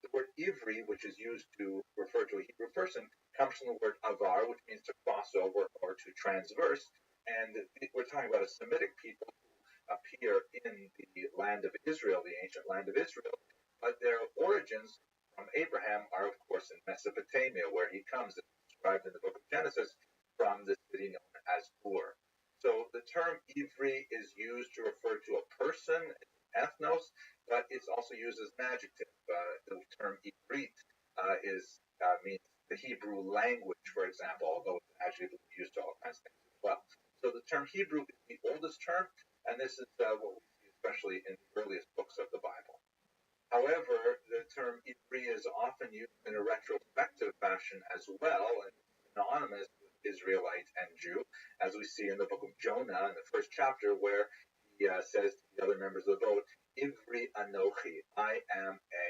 The word Ivri, which is used to refer to a Hebrew person, comes from the word avar, which means to cross over or to transverse. And we're talking about a Semitic people who appear in the land of Israel, the ancient land of Israel, but their origins from Abraham are, of course, in Mesopotamia, where he comes, as described in the book of Genesis, from the city known as Ur. So the term Ivri is used to refer to a person, ethnos, but it's also used as an adjective. The term Ivrit means the Hebrew language, for example, although it's an adjective used to all kinds of things as well. So the term Hebrew is the oldest term, and this is what we see especially in the earliest books of the Bible. However, the term Ivri is often used in a retrospective fashion as well, and synonymous with Israelite and Jew, as we see in the book of Jonah in the first chapter, where he says to the other members of the boat, Ivri Anochi, I am a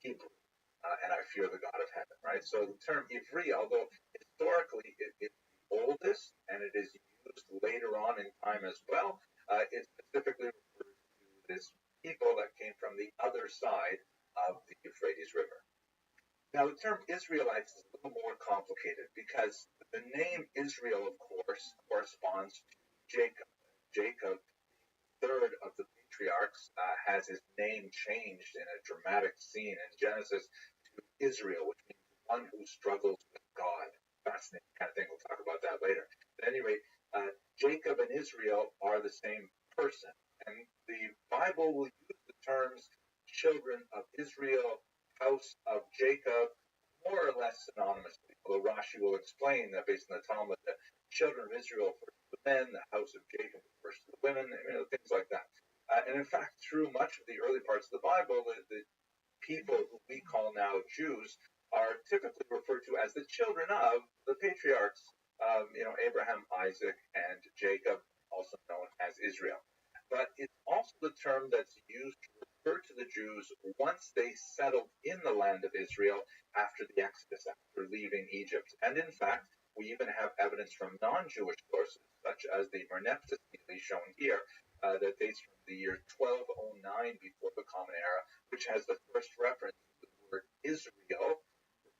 Hebrew, and I fear the God of heaven, right? So the term Ivri, although historically it is the oldest, and it is used later on in time as well, it specifically refers to this people that came from the other side of the Euphrates River. Now, the term Israelites is a little more complicated because the name Israel, of course, corresponds to Jacob. Jacob, the third of the patriarchs, has his name changed in a dramatic scene in Genesis to Israel, which means one who struggles with God. Fascinating kind of thing. We'll talk about that later. At any rate, Jacob and Israel are the same person. And the Bible will use the terms children of Israel, house of Jacob, more or less synonymously. Although Rashi will explain that based on the Talmud, the children of Israel refers to the men, the house of Jacob refers to the women, things like that. And in fact, through much of the early parts of the Bible, the people who we call now Jews are typically referred to as the children of the patriarchs, Abraham, Isaac, and Jacob, also known as Israel. But it's also the term that's used to refer to the Jews once they settled in the land of Israel after the Exodus, after leaving Egypt. And in fact, we even have evidence from non-Jewish sources, such as the Merneptah stele shown here, that dates from the year 1209 before the Common Era, which has the first reference to the word Israel,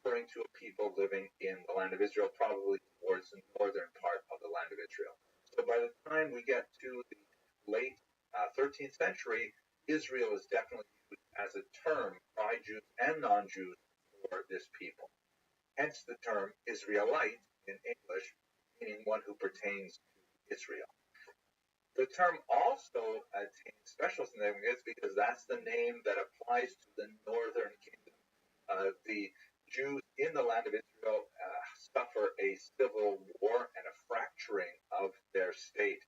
referring to a people living in the land of Israel, probably towards the northern part of the land of Israel. So by the time we get to the late 13th century, Israel is definitely used as a term by Jews and non-Jews for this people. Hence the term Israelite in English, meaning one who pertains to Israel. The term also attains special significance because that's the name that applies to the northern kingdom. The Jews in the land of Israel suffer a civil war and a fracturing of their state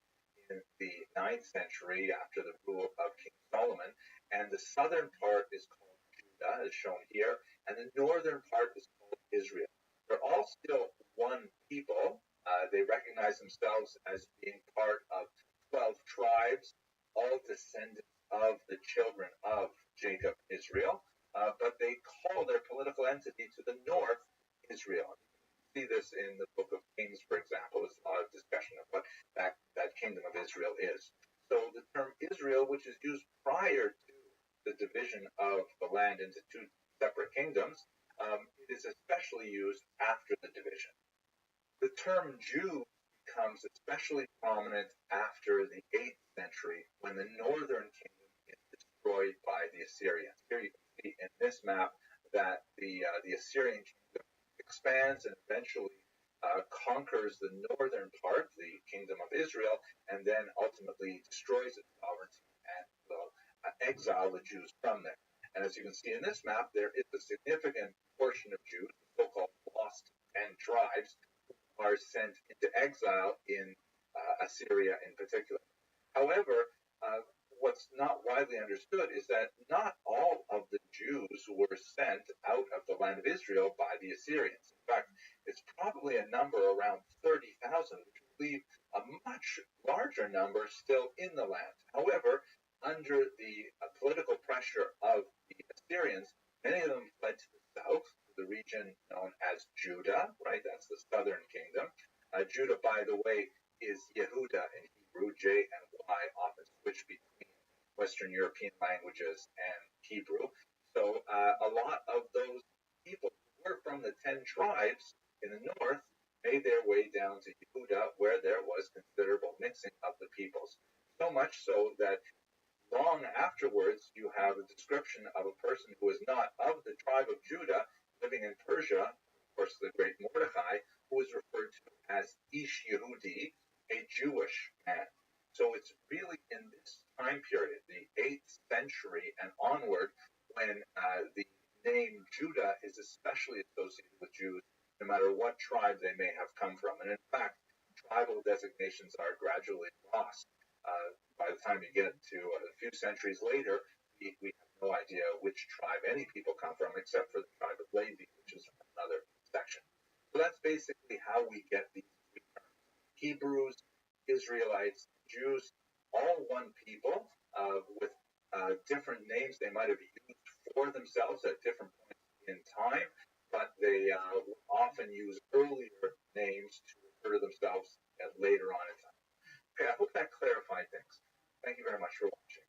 in the 9th century after the rule of King Solomon, and the southern part is called Judah, as shown here, and the northern part is called Israel. They're all still one people. They recognize themselves as being part of 12 tribes, all descendants of the children of Jacob, Israel, but they call their political entity to the north Israel. See this in the book of Kings, for example. There's a lot of discussion of what that kingdom of Israel is. So the term Israel, which is used prior to the division of the land into two separate kingdoms, it is especially used after the division. The term Jew becomes especially prominent after the 8th century when the northern kingdom is destroyed by the Assyrians. Here you can see in this map that the Assyrian kingdom expands and eventually conquers the northern part, the kingdom of Israel, and then ultimately destroys its sovereignty and will exile the Jews from there. And as you can see in this map, there is a significant portion of Jews, the so-called lost 10 tribes, are sent into exile in Assyria in particular. However, what's not widely understood is that not all of the Jews were sent out of the land of Israel by the Assyrians. In fact, it's probably a number around 30,000, which would leave a much larger number still in the land. However, under the political pressure of the Assyrians, many of them fled to the south, the region known as Judah, right? That's the southern kingdom. Judah, by the way, is Yehuda in Hebrew. J and Y often switch between Western European languages and Hebrew. So a lot of those people who were from the 10 tribes in the north made their way down to Yehuda, where there was considerable mixing of the peoples. So much so that long afterwards, you have a description of a person who is not of the tribe of Judah living in Persia, of course, the great Mordecai, who is referred to as Ish Yehudi, a Jewish man. So it's really in this time period, the 8th century and onward, when the name Judah is especially associated with Jews, no matter what tribe they may have come from. And in fact, tribal designations are gradually lost. By the time you get to a few centuries later, we have no idea which tribe any people come from, except for the tribe of Levi, which is another section. So that's basically how we get these three terms. Hebrews, Israelites, Jews, all one people with different names they might have used for themselves at different points in time, but they often use earlier names to refer to themselves later on in time. Okay, I hope that clarified things. Thank you very much for watching.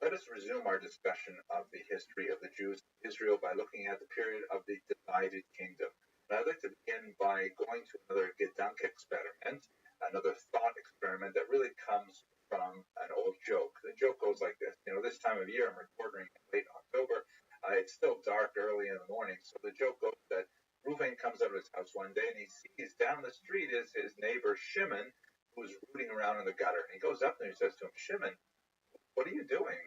Let us resume our discussion of the history of the Jews of Israel by looking at the period of the divided kingdom. And I'd like to begin by going to another Gedanke experiment, another thought experiment that really comes from an old joke. The joke goes like this. This time of year, I'm recording in late October. It's still dark early in the morning, so the joke goes that Reuven comes out of his house one day and he sees down the street is his neighbor Shimon, who's rooting around in the gutter. And he goes up there and he says to him, Shimon, what are you doing?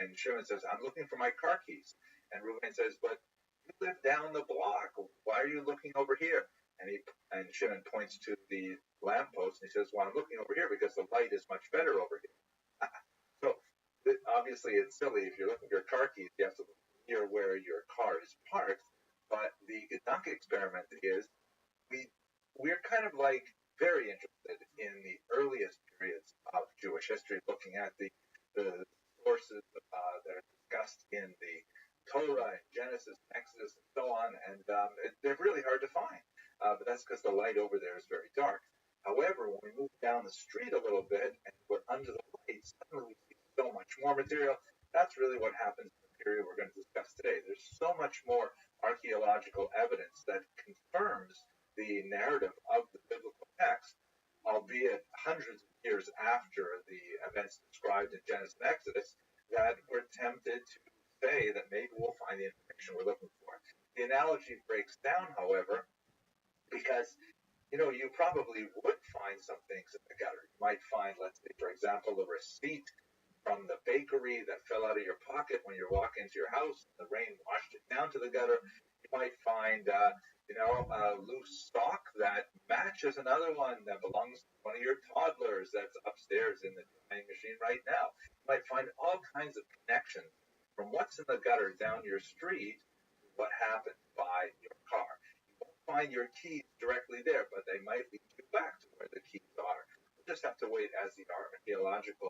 And Shimon says, I'm looking for my car keys. And Reuven says, but you live down the block. Why are you looking over here? And Shimon points to the lamppost and he says, well, I'm looking over here because the light is much better over here. So obviously it's silly. If you're looking for your car keys, you have to look here where your car is parked. But the Gedanke experiment is we're kind of like very interested in the earliest periods of Jewish history, looking at the sources that are discussed in the Torah, and Genesis, Exodus, and so on, and they're really hard to find. But that's because the light over there is very dark. However, when we move down the street a little bit and we're under the light, suddenly we see so much more material. That's really what happens in the period we're going to discuss today. There's so much more archaeological evidence that confirms the narrative of the biblical text, albeit hundreds of years after the events described in Genesis and Exodus, that we're tempted to say that maybe we'll find the information we're looking for. The analogy breaks down, however, because you probably would find some things in the gutter. You might find, let's say, for example, a receipt from the bakery that fell out of your pocket when you're walking into your house. The rain washed it down to the gutter. You might find, a loose sock that matches another one that belongs to one of your toddlers that's upstairs in the drying machine right now. You might find all kinds of connections from what's in the gutter down your street to what happened by your car. You won't find your keys directly there, but they might lead you back to where the keys are. We'll just have to wait as the archaeological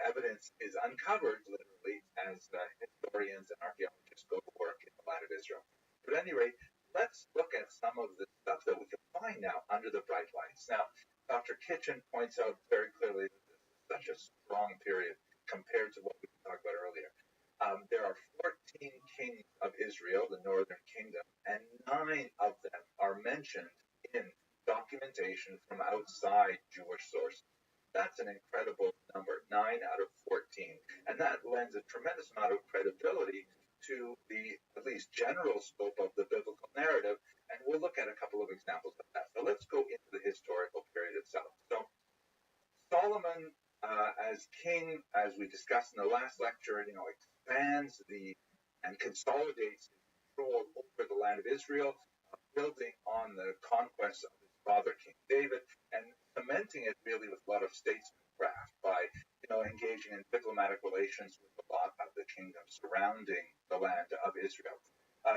evidence is uncovered, literally, as historians and archaeologists just go to work in the land of Israel. But at any rate, let's look at some of the stuff that we can find now under the bright lights. Now, Dr. Kitchen points out very clearly that this is such a strong period compared to what we talked about earlier. There are 14 kings of Israel, the northern kingdom, and 9 of them are mentioned in documentation from outside Jewish sources. That's an incredible number, 9 out of 14. And that lends a tremendous amount of credibility to the at least general scope of the biblical narrative. And we'll look at a couple of examples of that. So let's go into the historical period itself. So Solomon, as king, as we discussed in the last lecture, expands and consolidates his control over the land of Israel, building on the conquest of his father, King David, and cementing it really with a lot of statesmancraft by, engaging in diplomatic relations with a lot of the kingdoms surrounding the land of Israel.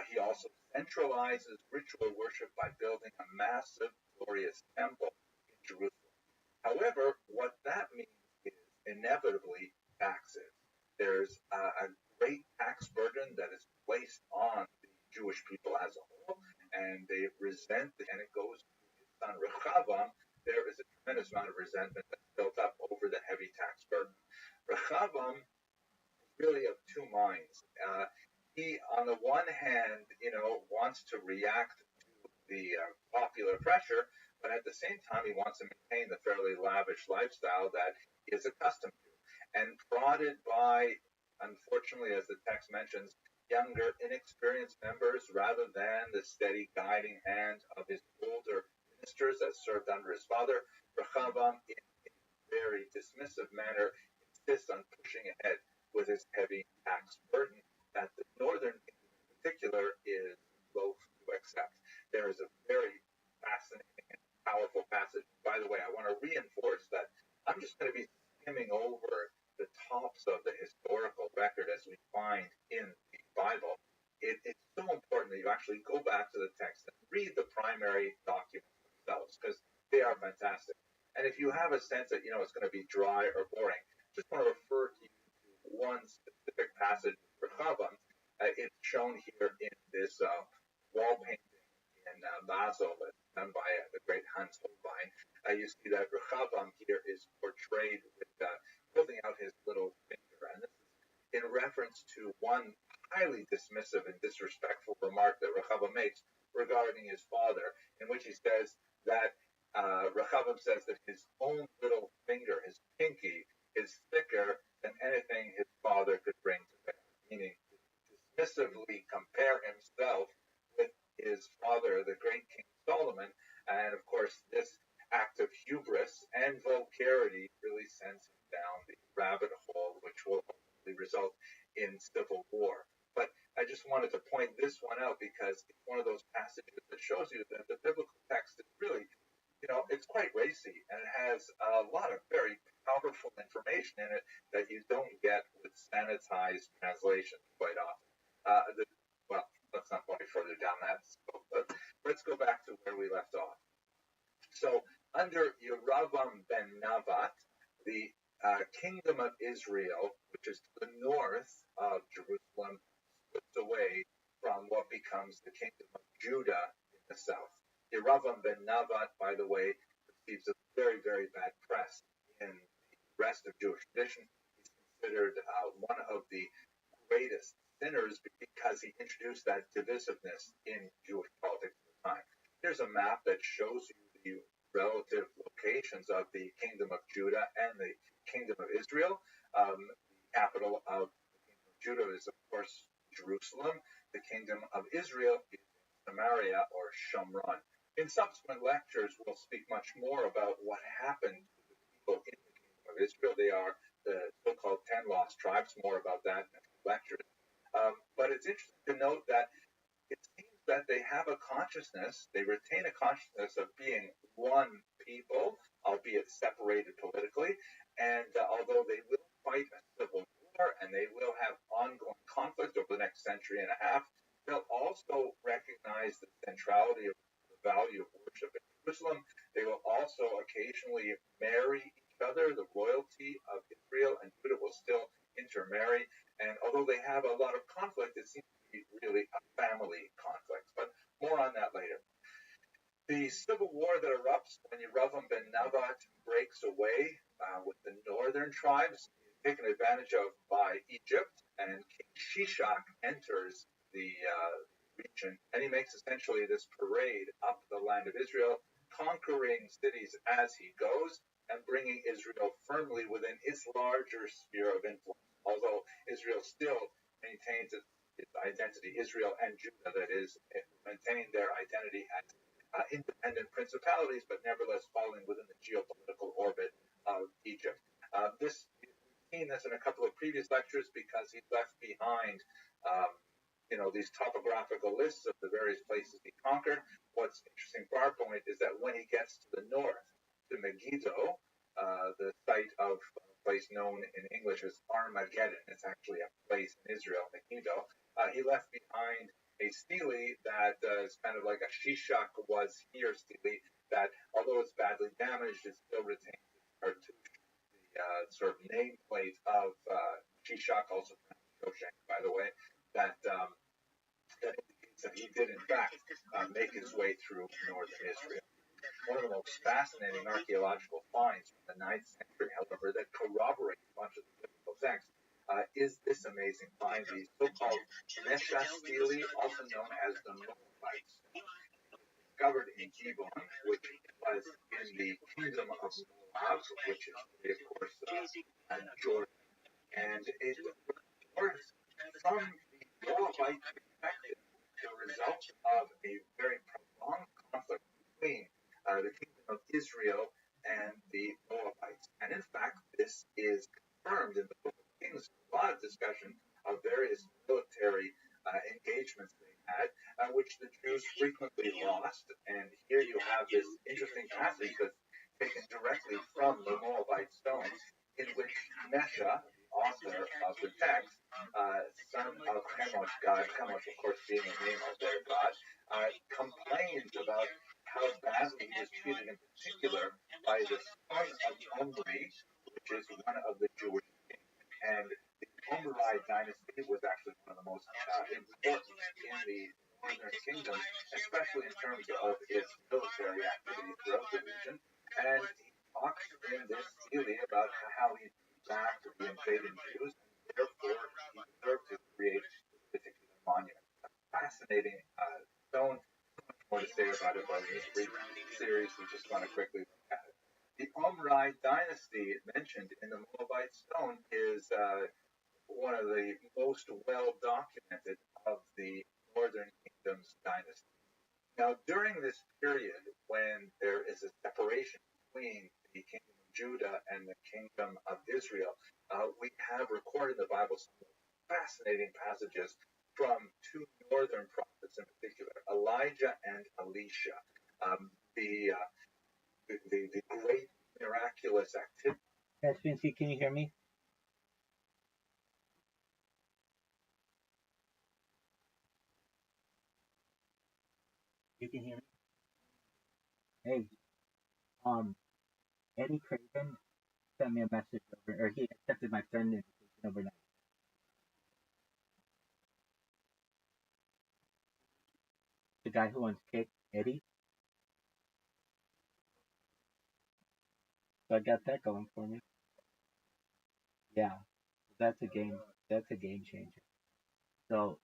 He also centralizes ritual worship by building a massive, glorious temple in Jerusalem. However, what that means is inevitably taxes. There's a great tax burden that is placed on the Jewish people as a whole, and they resent it, and it goes to his son Rechavam. There is a tremendous amount of resentment that's built up over the heavy tax burden. Rechavam is really of two minds. He, on the one hand, wants to react to the popular pressure, but at the same time, he wants to maintain the fairly lavish lifestyle that he is accustomed to. And prodded by, unfortunately, as the text mentions, younger, inexperienced members rather than the steady guiding hand of his older ministers that served under his father, Rechavam, in a very dismissive manner, insists on pushing ahead with his heavy tax burden that the northern kingdom in particular is loath to accept. There is a very fascinating and powerful passage. By the way, I want to reinforce that I'm just going to be skimming over the tops of the historical record as we find in the Bible. It's so important that you actually go back to the text and read the primary documents themselves, because they are fantastic. And if you have a sense that, it's going to be dry or boring, just want to refer to you to one specific passage for Rechavam. It's shown here in this wall painting in Basel that's done by the great Hans Holbein. You see that Rechavam here is portrayed with holding out his little finger. And this is in reference to one highly dismissive and disrespectful remark that Rechavam makes regarding his father, in which he says that Rechavam says that his own little finger, his pinky, is thicker than anything his father could bring to bear, meaning to dismissively compare himself with his father, the great King Solomon. And of course, this act of hubris and vulgarity really sends him down the rabbit hole, which will hopefully result in civil war. But I just wanted to point this one out because it's one of those passages that shows you that the biblical text is really, it's quite racy, and it has a lot of very powerful information in it that you don't get with sanitized translations quite often. Well, let's not go any further down that scope, but let's go back to where we left off. So, under Yeravam ben Navat, the kingdom of Israel, which is to the north of Jerusalem, slips away from what becomes the kingdom of Judah in the south. Yeravam ben Navat, by the way, receives a very, very bad press in the rest of Jewish tradition. He's considered one of the greatest sinners because he introduced that divisiveness in Jewish politics at the time. Here's a map that shows you the relative locations of the kingdom of Judah and the kingdom of Israel. The capital of the kingdom of Judah is, of course, Jerusalem. The kingdom of Israel is Samaria or Shomron. In subsequent lectures, we'll speak much more about what happened to the people in the kingdom of Israel. They are the so-called 10 lost tribes. More about that in a few lectures. But it's interesting to note that it seems that they have a consciousness, they retain a consciousness of being one people, albeit separated politically, and although they will fight a civil war and they will have ongoing conflict over the next century and a half, they'll also recognize the centrality of the value of worship in Jerusalem. They will also occasionally marry each other. The royalty of Israel and Judah will still intermarry, And although they have a lot of conflict, it seems to be really a family conflict. But more on that later. The civil war that erupts when Yeravam ben Nebat breaks away with the northern tribes is taken advantage of by Egypt, and King Shishak enters the region, and he makes essentially this parade up the land of Israel, conquering cities as he goes and bringing Israel firmly within his larger sphere of influence. Although Israel still maintains its identity, Israel and Judah, that is, maintain their identity as independent principalities, but nevertheless falling within the geopolitical orbit of Egypt. We've seen this in a couple of previous lectures because he left behind, these topographical lists of the various places he conquered. What's interesting for our point is that when he gets to the north, to Megiddo, the site of a place known in English as Armageddon, it's actually a place in Israel, Megiddo, he left behind a stele that is kind of like a Shishak was here stele, that although it's badly damaged, it still retains its cartouche, the sort of nameplate of Shishak, also Shoshank, by the way, that indicates that he did in fact make his way through northern Israel. One of the most fascinating archaeological finds from the 9th century, however, that corroborates much of the biblical text is this amazing find, the so-called Mesha stele, also known as the Moabite stone, discovered in Gibon, which was in the kingdom of Moab, which is today, of course, Jordan, and it was from the Moabite perspective the result of a very prolonged conflict between the kingdom of Israel and the Moabites. And in fact, this is confirmed in the book of Kings. A lot of discussion of various military engagements they had, which the Jews frequently lost. And here you have this interesting passage that's taken directly from the Moabite stones, in which Mesha, author of the text, son of Chemosh, God, Chemosh, of course, being a name of their God, complains about how badly he was treated, in particular by the son of Omri, which is one of the Jewish kings. And the Omri dynasty was actually one of the most important in the northern kingdom, especially in terms of its military activity throughout the region. And he talks in this stele about how he back to the invading Jews, and therefore he deserved to create this particular monument. A fascinating stone. Much more to say about it, but in this brief series, we just want to quickly look at it. The Omri dynasty mentioned in the Moabite stone is one of the most well documented of the Northern Kingdom's dynasty. Now, during this period, when there is a separation between the kingdom of Judah and the kingdom of Israel, we have recorded in the Bible some fascinating passages from two northern prophets in particular, Elijah and Elisha. The great miraculous activity. Yes, Vinci, can you hear me? You can hear me? Hey, Eddie Craven sent me a message over, or he accepted my friend invitation overnight. The guy who owns Cake, Eddie. So I got that going for me. Yeah, that's a game changer. So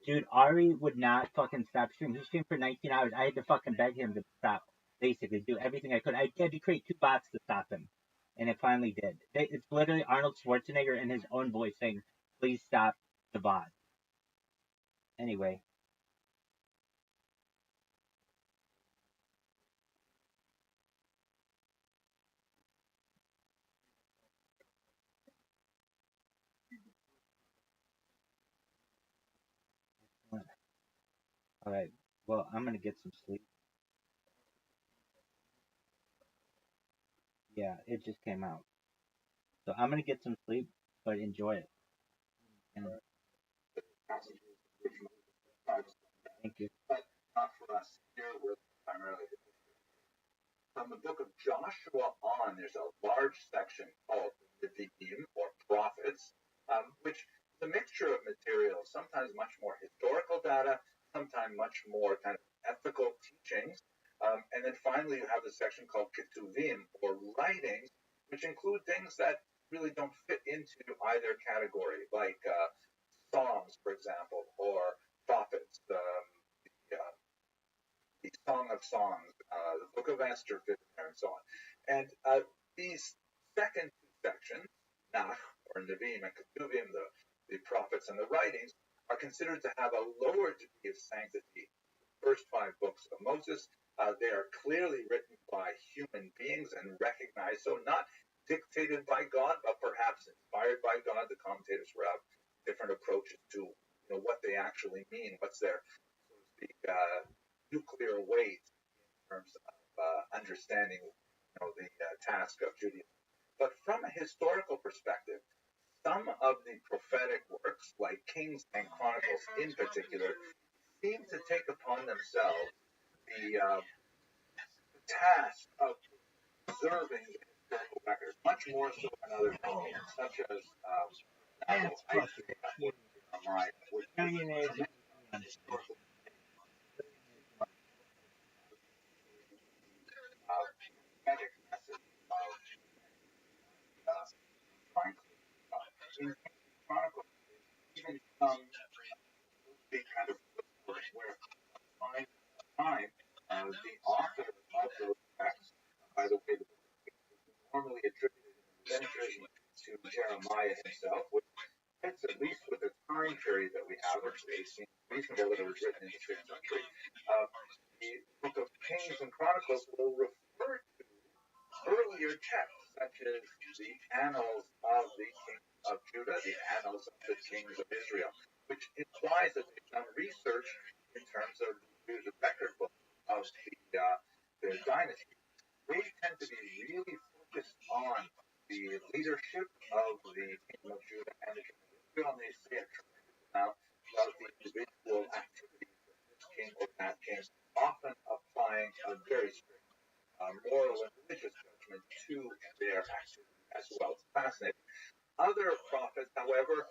dude, Ari would not fucking stop streaming. He streamed for 19 hours. I had to fucking beg him to stop. Basically, do everything I could. I had to create 2 bots to stop him, and it finally did. It's literally Arnold Schwarzenegger in his own voice saying, "Please stop the bot." Anyway. All right. Well, I'm gonna get some sleep. Yeah, it just came out. So I'm gonna get some sleep, but enjoy it. And thank you. But not for us. Here we're primarily from the book of Joshua on. There's a large section called the Nevi'im, or prophets, data, sometimes much more kind of ethical teachings. And then finally, you have the section called Ketuvim, or writings, which include things that really don't fit into either category, like Psalms, for example, or prophets, the Song of Songs, the Book of Esther fit in there, and so on. And these second two sections, Nach, or Nevi'im and Ketuvim, the prophets and the writings, are considered to have a lower degree of sanctity. The first 5 books of Moses, they are clearly written by human beings and recognized, so not dictated by God, but perhaps inspired by God. The commentators will have different approaches to what they actually mean, what's their, so to speak, nuclear weight in terms of understanding the task of Judaism. But from a historical perspective, some of the prophetic works, like Kings and Chronicles in particular, seem to take upon themselves the task of preserving the historical record, much more so than other things, such as Jeremiah, which is historical prophetic message of trying to in Chronicles, even big kind of where find time the author of those texts, by the way, the book is normally attributed eventually to Jeremiah himself, which fits at least with the time period that we have, which seems reasonable that it was written in the 5th century. The book of Kings and Chronicles will refer to earlier texts, such as the annals of the kings of Judah, the annals of the kings of Israel, which implies that they've done research in terms of the record book of the dynasty. They tend to be really focused on the leadership of the kingdom of Judah and the kingdom of Israel, and they say a tremendous amount about the individual activities of this king or that king, often applying a very strict moral and religious judgment to their activity as well. It's fascinating. Other prophets, however,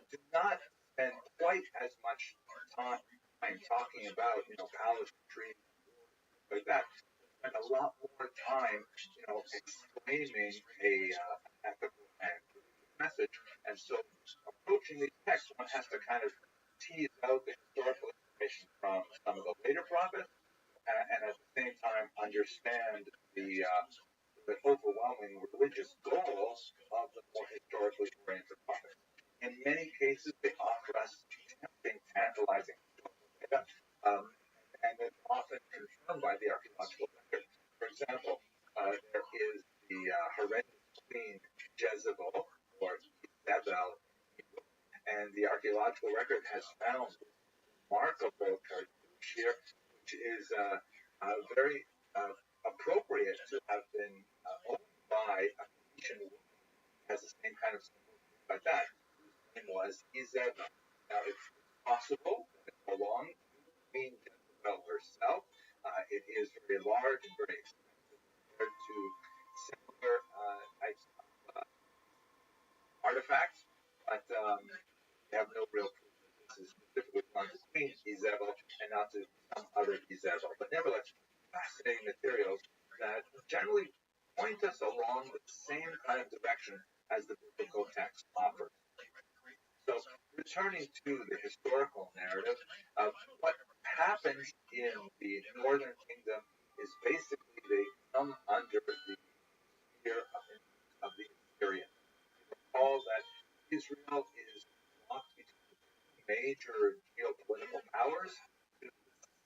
do not spend quite as much time talking about, palace trees, like that. They spend a lot more time, explaining a ethical and religious message. And so, approaching these texts, one has to kind of tease out the historical information from some of the later prophets, and at the same time understand the overwhelming religious goals of the more historically oriented prophets. In many cases, they offer us tempting, tantalizing historical data, and it's often confirmed by the archaeological record. For example, there is the horrendous queen Jezebel, or Isabel, and the archaeological record has found this remarkable cartouche here, which is very appropriate to have been owned by a Phoenician woman who has the same kind of symbol like that. Whose name was Isabel. Now, it's possible that it belonged to Queen Jezebel herself. It is very large and very expensive compared to similar types of artifacts, but we have no real proof that this is specifically belongs to Queen Isabel and not to some other Isabel. But nevertheless, fascinating materials that generally point us along the same kind of direction as the biblical text offers. So, returning to the historical narrative, what happens in the northern kingdom is basically they come under the sphere of the Assyrians. Recall that Israel is locked between major geopolitical powers. To the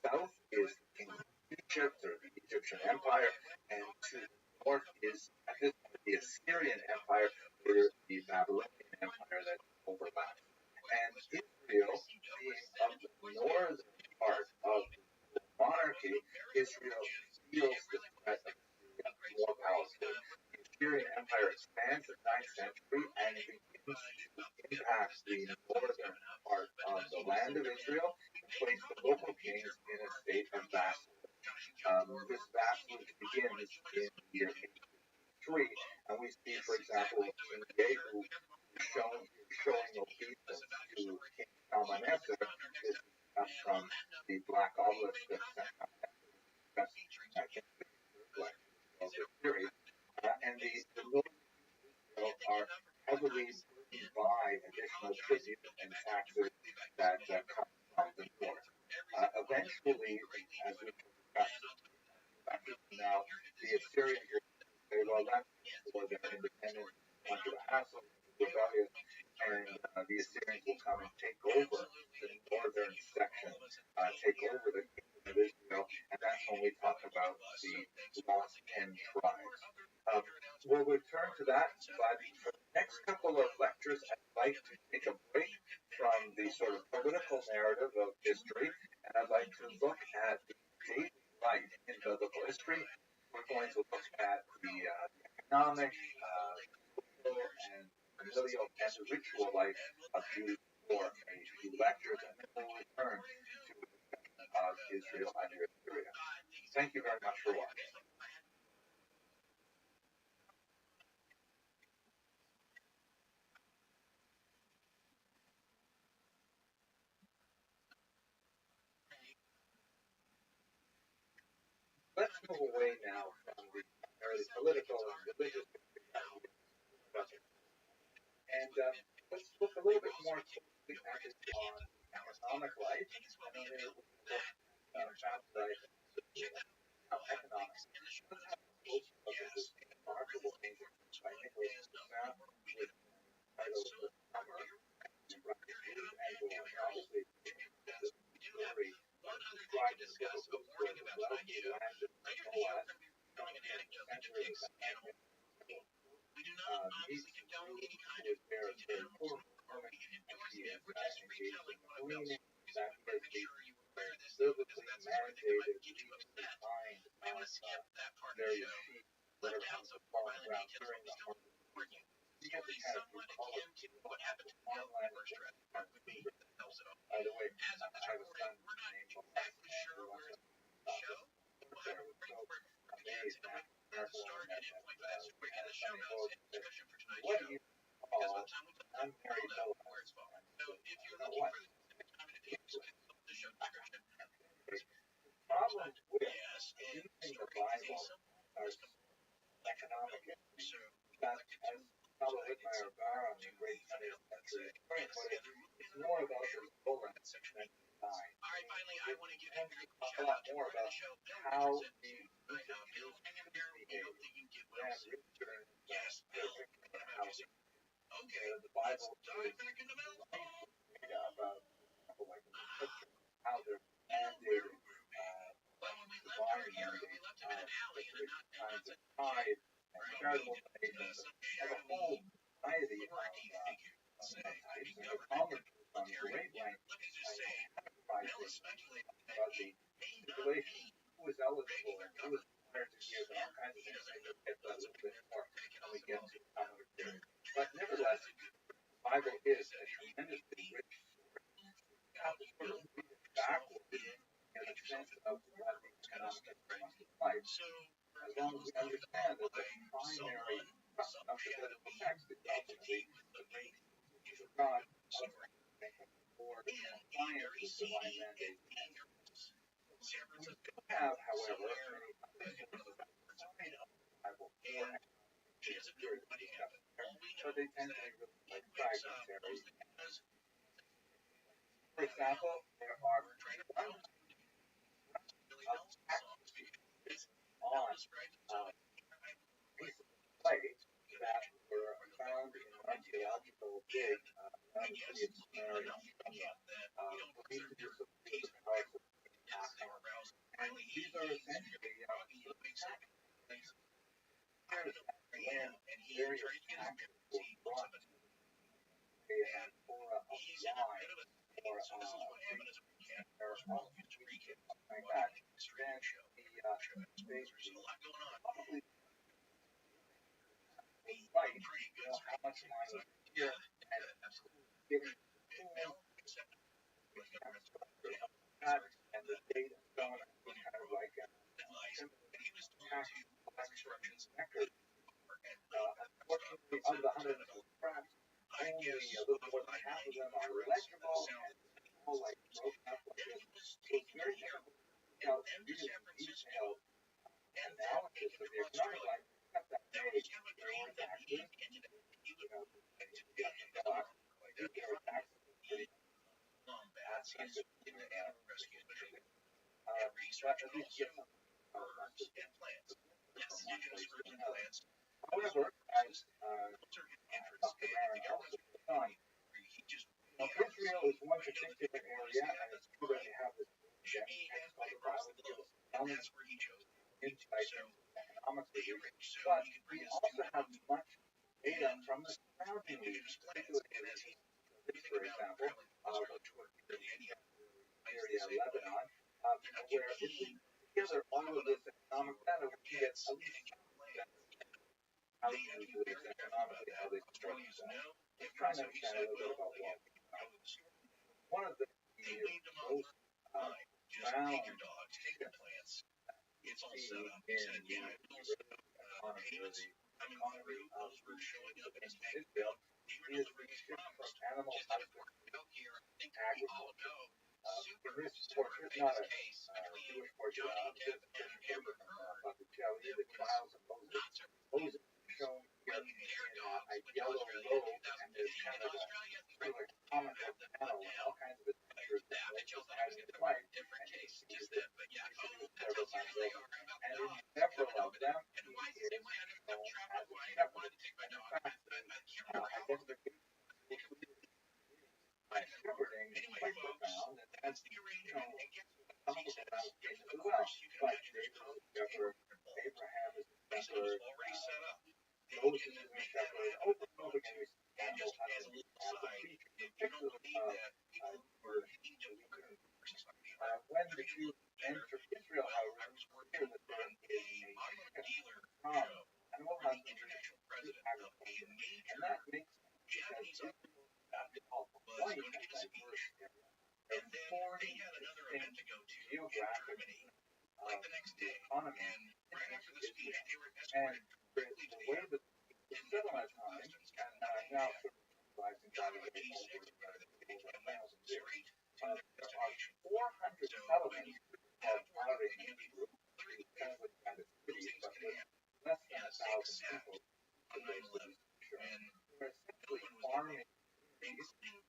south is the kingdom of Egypt, or the Egyptian Empire, and to the north is the Assyrian Empire, or the Babylonian Empire that overlaps. And Israel, being of the northern part of the monarchy, Israel feels the threat of Assyria more powerfully. The Assyrian Empire expands in the 9th century and begins to impact the northern part of the land of Israel and place the local kings in a state of vassalage. This vassalage begins in the year 853, and we see, for example, King Jehu showing obedience to King Shalmaneser, this from the black obelisk that's series. And the Northern are heavily burdened by additional tribute and taxes that come from the North. Eventually, as we discussed now, the Assyrians will say, well, that's for their independence, much of a hassle, rebellious, and the Assyrians will come and take over the northern section, take over the kingdom of Israel, and that's when we talk about the lost 10 tribes. We'll return to that, but for the next couple of lectures, I'd like to take a break from the sort of political narrative of history, and I'd like to look at the daily life in biblical history. We're going to look at the economic, social, and familial and ritual life of Jews for a few lectures, and then we'll return to a discussion of Israel under Assyria. Thank you very much for watching. Let's move away now from the primarily political and religious and let's look a little bit more closely at it on economic life. I mean, life, economics. Let's have a close look at this remarkable painting by Nicholas Poussin with title The Summer. And obviously, the story described in the book where the wealthy land of Moab, centuries meets who is there as very poor woman, and she is engaged in cleaning. That is the biblically mandated kind of very cheap, whatever comes to fall around during the harvest. You get the kind of bucolic farmland by the way, I have a son named Bob, who was there was so amazed at marijuana what do you call unmarried Boaz? You know what? The problem with using the Bible as economic that as Pablo Whitmire Barra, the great 20th century historian, put it, it's more about the stolen than design. And a lot more about how the Jews behave than Richard housing. The Bible is about like how they're mandated divine mandate kinds of tithe and charitable donations and a whole variety of types and the commentaries on great length about the stipulation who is eligible and who is required to give and all kinds of things that get a little bit more when we get to common period. But nevertheless, the Bible is a tremendously rich story. You have to sort of read it backwards in the sense of what the economic must be like. As long as we understand that the primary thrust of the biblical text is ultimately the main teachings of God for compliance with divine mandate. We do have, however, many other sources outside of the Bible for so they tend to be really like fragmentary. For example, there are on pieces of clay that were found in an archaeological dig around the city of Samaria believed to be associated with parts of and these are essentially and various actions were brought to and for a line or like that, then probably right, you know, how much money here and giving and the date and so on kind of like record. Unfortunately, of the 100 scraps, only a little more than half of them are legible, and all like broken up like this. So it's very difficult to out really detailed analysis of the economic life. Except that hey, there were taxes, there were taxes pretty massive, but at least get some however, as talked about analysis at the time, Israel is one particular area, and it's true that they have this insight into economics review, but we also have much data from the surrounding regions, particularly this, for example, Syria, Lebanon, where if we together all of this economic data, we can get at least how usually it's economically, how they support themselves. Just trying to understand a little bit about what one of the most profound it's all set up. He said, yeah, I will set up payments coming through. Those were showing up in his bank account. He was delivering his promise. Just out of work out here, I think we all know super famous case between Johnny Depp and Amber Heard. Not so Moses shown when their dogs went to Australia in 2015 in Australia. They have them put down. All kinds of that. And y'all thought I was going to have a different case. Just that, but yeah, that tells you how they are about the dogs. And why is the same way? I'm traveling away. I wanted to take my dog. I can't remember how long they're anyway, folks, that's the arrangement. And guess what? He says, of course, you can imagine there's Abraham is already set up. They can make that over and just as a little aside, if you don't believe that people who are heading to Ukraine when the Jews entered Israel, however, I was working on a auto dealer show for the international president of a major Japanese auto was going to give a speech. And then they had another event to go to in Germany, like the next day. And right after the speech, they were escorted directly to the airport. And then there was customs coming out of India. Got on a G6 rather than take and went straight to their destination. So when you have to work with Indian people, literally, those things can happen. Yeah, same set on 9/11. And no one was getting including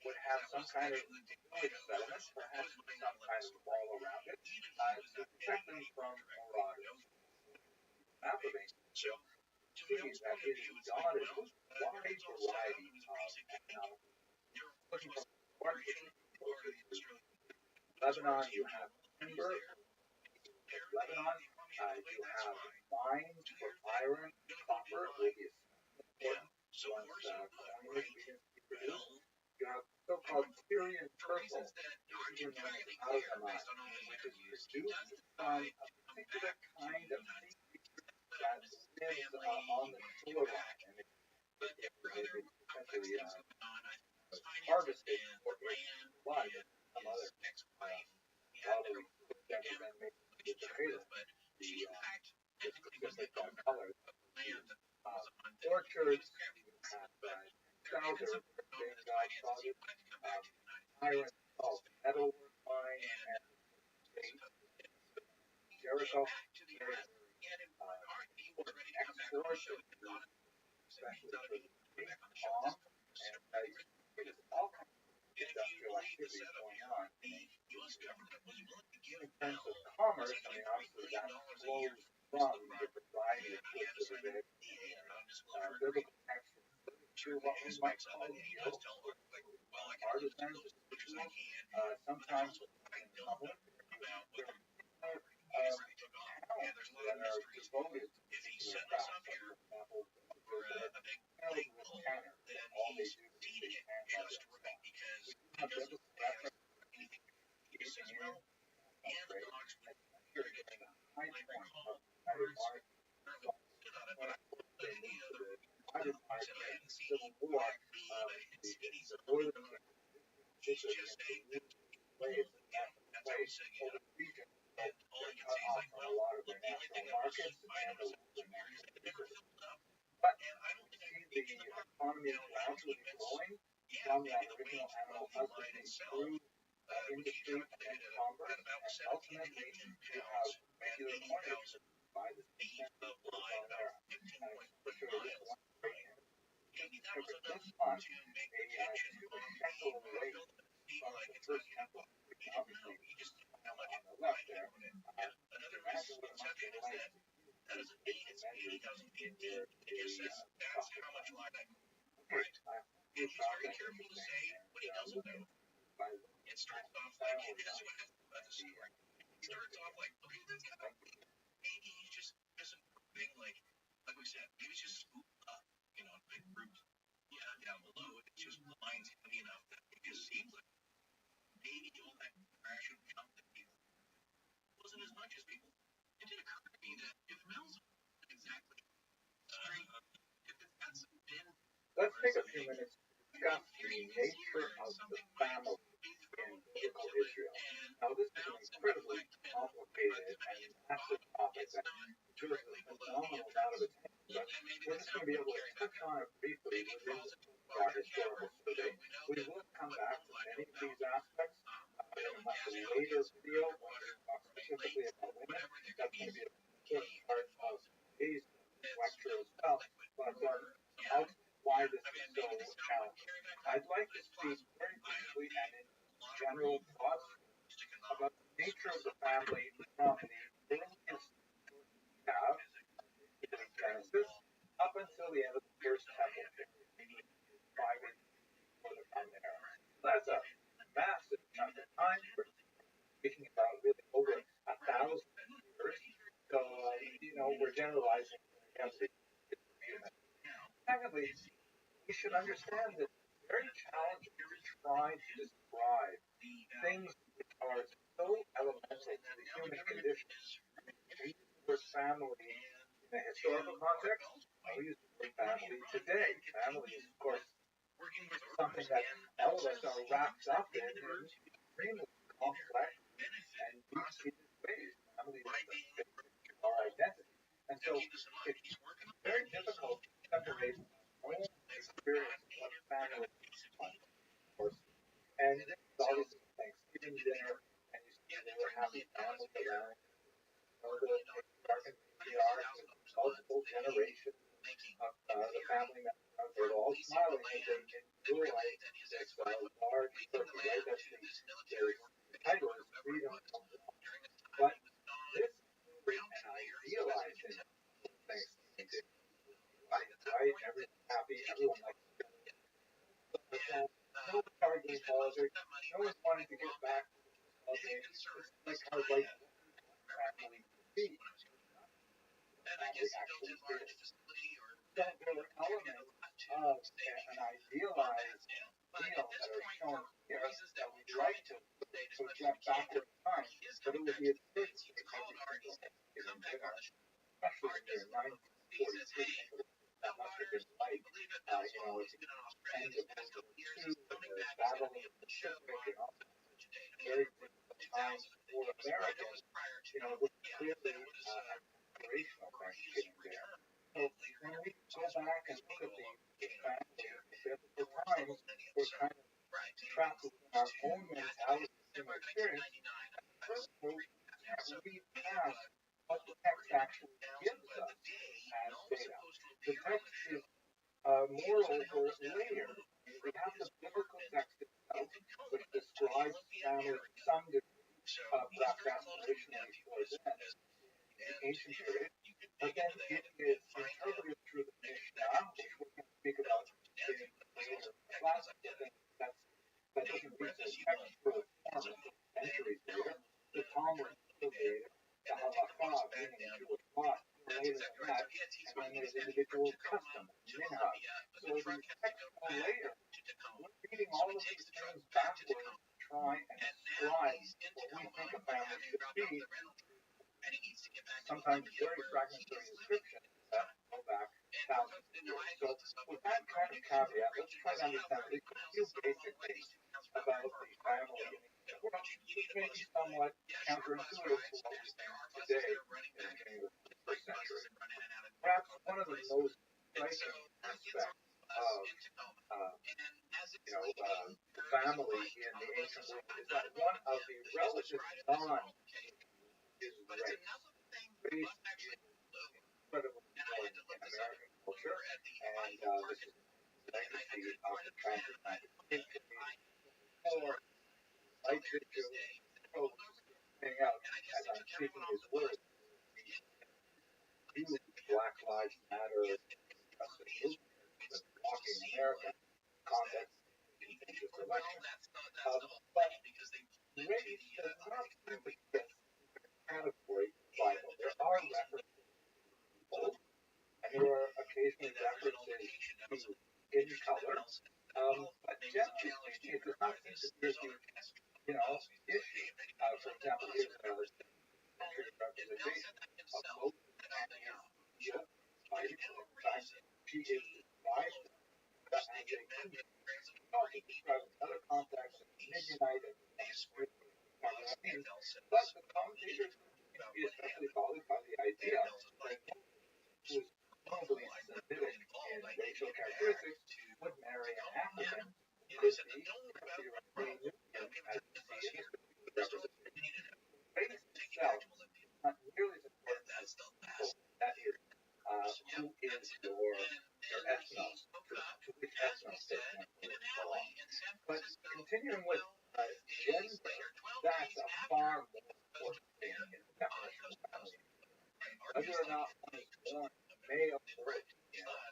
would have some kind of village settlement, perhaps some kind of wall around it, to protect them from marauders. So, to Bill's point of view, it's like, well, everything's all set up. It was basic. There, of course, was part of the Australian. Lebanon, you have timber. Lebanon, you have mines for iron, copper, which is important. So, of course, you have so-called Syrian purple, which is out of the mine, which is produced from a particular kind of seaweed that lives on the shoreline, and it's essentially harvested for land, blood, and some other probably then made the trailer. But she, in fact, technically was the owner of the land that was on the orchards, Southern, iron, metal mine, and Jericho, export, especially for the palm, and all kinds of industrial activity going on. In terms of commerce, I mean, obviously that flows from the variety of goods that are there. Biblical texts to what we might call artisans, sometimes in public, there are towns that are devoted to their craft. For example, there's a big tanner, all they do is hand leather and stuff. We have biblical reference as well, and the dogs would here getting a high point of Civil War, the northern it's just a place for the region. And all you can say is like, well, a lot of their national markets and the western areas that never filled up. But I don't think the economy is gradually growing from that original animal husbandry through industry and commerce, and ultimately you have regular coinage by the century for Bonera. And I just want to share this one story. Discovered this month a 2 shekel rate from the first temple, which obviously on the left there. Imagine what it must be like to use these measures in your daily pocket. Okay, he's very careful to say what he doesn't know. It starts off like, this is what happens about the story. It starts off like, okay, that's kind of, maybe he's just misinterpreting, like we said, maybe it's just scooped up, big groups. Yeah, down below, it's just lines heavy enough that it just seems like maybe all that interaction jumped at people. It wasn't as much as people. It did occur to me that if Mel's exactly straight, if it's got some bin. Let's take a few minutes to discuss the nature of the family in biblical Israel. Now, this is an incredibly complicated and massive topic that deserves a phenomenal amount of attention, but we're just going to be able to touch on it briefly within our historical survey. We will come back to many of these aspects in a much later video when we talk specifically about women. That's going to be an important part of today's lecture as well. But why this is so challenging. I'd like to speak very briefly and in general thoughts about the nature of the family from the earliest we have in Genesis up until the end of the first temple, 5 before the Common Era. That's a massive chunk of time. We're speaking about really over 1,000 years. So, we're generalizing heavily. Secondly, we should understand that it's very challenging to try to describe things which are so elemental to the human condition. We use the word family in a historical context. We use the word family today. Family is, of course, something that all of us are wrapped up in extremely complex and deep-seated ways. Family is our identity. And so it's very difficult to separate our own experience of what family is like, of course. And it's obviously Thanksgiving dinner, and you see that we're having family around, the patriarch and patriarch with multiple generations of the family members. They're all smiling as they enjoy this large turkey, right? That's the title is Freedom from Want. But this story and idealizing Thanksgiving dinner, right? Everyone's happy, everyone likes to go. No one's arguing politics, no one's wanting to get back to the holiday. This is like how right family would be. Family actually is. So there were elements of an idealized deal that are shown here that we'd like to project backward in time, but it would be absurd to make every single Thanksgiving dinner, especially in the year 1943. That must have been like, at the end of World War II, the Battle of the Pacific, and all very difficult times for Americans, was clearly an inspirational Thanksgiving dinner. So when we go back and look at the family in biblical times, we're kind of trapped within our own mentality, human experience. First, we can't read past what the text actually gives us as data. The text is moreover layered. We have the biblical text itself, which describes family to some degree, perhaps aspirationally for then, in the ancient period. But then it is interpreted through the Mishnah, which we're going to speak about in later classes. I think that doesn't reach the textual form until centuries later. The Talmud still later. The Halakha, meaning Jewish law, later than that. And then there's individual custom, minhag. So the textual layer, we're reading all of these things backwards to try and describe what we think a family should be. Sometimes very fragmentary descriptions that go back thousands of years. So with that kind of caveat, let's try to understand a few basic things about the family in the world, which may be somewhat counterintuitive to what we think today in the 21st century. Perhaps one of the most striking aspects of family family in the ancient world is that one of the relative bonds is race. Race is incredibly important in American culture, and this is the legacy of the transatlantic history. Or like the Jews, hang out as I'm speaking these words, huge Black Lives Matter progressive movement that's walking America in context of the contentious election. But race does not seem to be a category in the Bible. There are references to people, and there are occasionally references to skin color. But generally speaking, it does not seem to be a huge, issue. For example, here's a representation of Moses and his wife. In fact, she is described as a queen. Also described in other contexts as Midianite and that means. But the commentators seem to be especially bothered by the idea that Moses, who was probably Semitic in racial characteristics, would marry an African who could be theoretically Nubian, as we see in this particular representation. Race itself is not nearly as important as people. That is, who is your ethnos, to which ethnos does one belong. But continuing with gender, that's a far more important thing in the definition of family. Whether or not one is born male or female,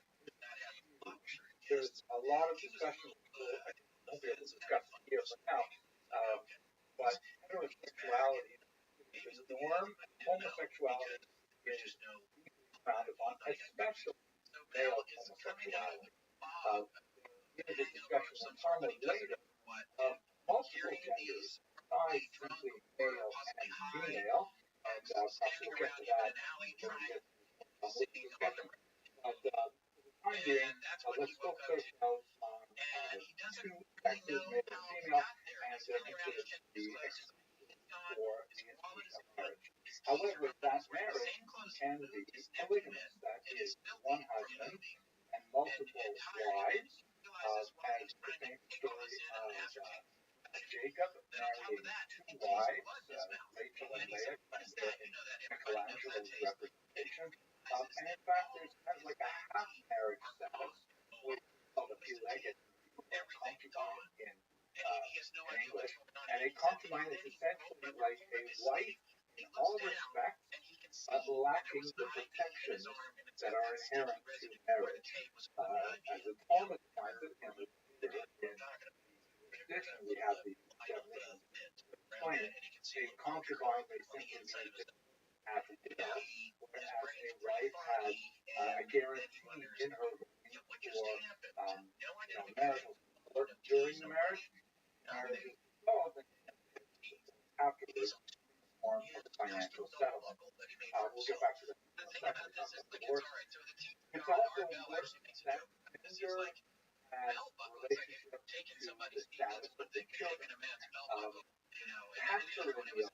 there's a lot of discussion. I won't be able to discuss it here for now, but heterosexuality is the norm. Homosexuality is frowned upon, especially male homosexuality. There's a discussion on Talmud later of multiple genders besides simply male and female, and perhaps we'll get to that when we get to the discussion. But for the time being, let's focus ourselves on two sexes, male and female, and consider the exclusion for the institution of marriage. However, that marriage can be polygamous. That is, one husband and multiple wives, as the famous story of Jacob marrying two wives, Rachel and Leah, and they're in Michelangelo's representation. And in fact, there's kind of like a half marriage status, which is called a pelegged concubine in English. And a concubine is essentially like a wife in all respects, but lacking the protections that are inherent to marriage. As the Talmud defines it, and in tradition we have the definitions explained, a concubine may simply mean as a widow, whereas a wife has a guarantee in her ring for marital support during the marriage. Marriage is dissolved, and afterwards in the form of a financial settlement. We'll get back to that in a second. It's also important that gender has relationship to the status of the children. Patrilineal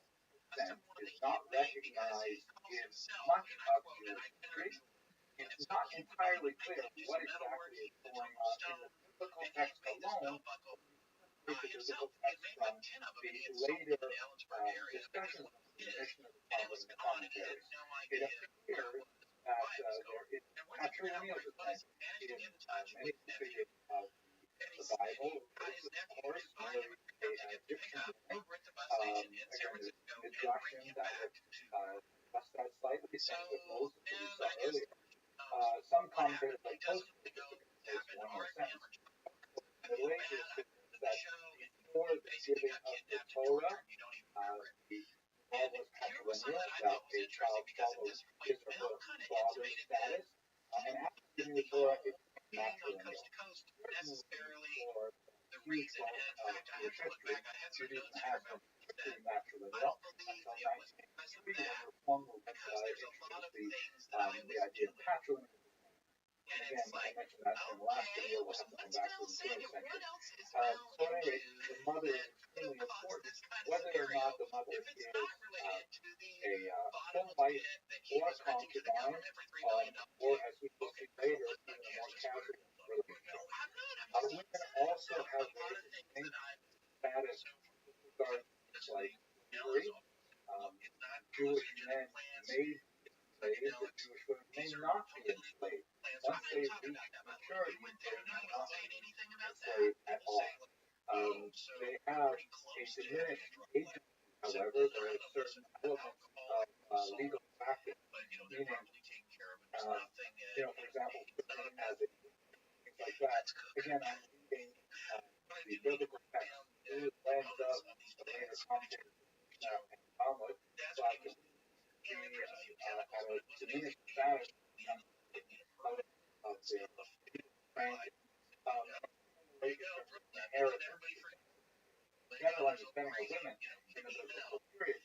descent is not recognized in much of Jewish history. It's not entirely clear what exactly is going on in the biblical text alone. The biblical text from the later discussions of the mission of the Talmud and the commentaries. It appears that there is patrilineal descent in many figures of the Bible. This is, of course, merely an Egyptian woman. Again, there's Midrashim that would discuss that slightly, same with Moses that we saw earlier. Some commentators like Tosfos takes one more sentence. The Middle Ages that before the giving of the Torah, the law was patrilineal, that a child followed his or her father's status, and after giving the Torah, it became matrilineal. Certainly for the huge bulk of Jewish history, Judaism has been strictly matrilineal until 1983, when the Reform movement introduced the idea of patrilineal. And again, I mentioned that in the last video, we'll have to come back to the third section. So at any rate, the mother is extremely important. Whether or not the mother is a full wife or a concubine, or as we will see later, even a more casual relationship. Women also have very distinct status with regard to like slavery. Jewish men may be enslaved, or Jewish women may not be enslaved. Once they reach maturity, they may not be enslaved at all. They have a diminished agency, however. There are certain elements of legal practice, meaning, for example, women as a things like that. Again, I'm reading the biblical text through the lens of the later commentators and Talmud, but the at a diminished status of their transit, relationships and inheritance. General understanding of women in the biblical period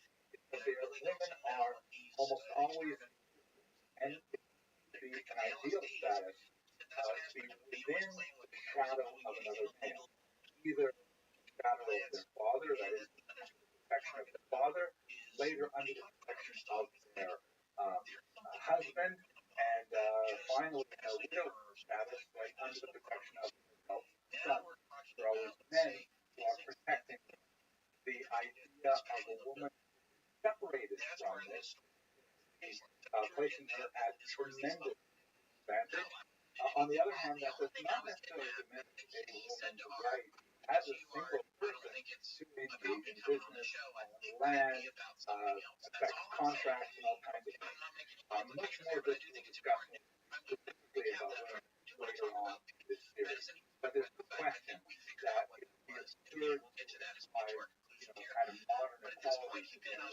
is that women are almost always and be an ideal status to be within the shadow of another man, either the shadow of their father, that is, under the protection of their father, later under the protection of their husband, and finally in a widow status, like under the protection of their adult son. There are always men who are protecting the idea of a woman separated from this, placing her at tremendous advantage. On the other hand, that does not necessarily diminish a woman's right as a single person to engage in business, land, affect contracts, and all kinds of things. Much more of this will be discussed specifically about women later on in this series. But there's no question that it would be absurd to apply, kind of modern equality to women in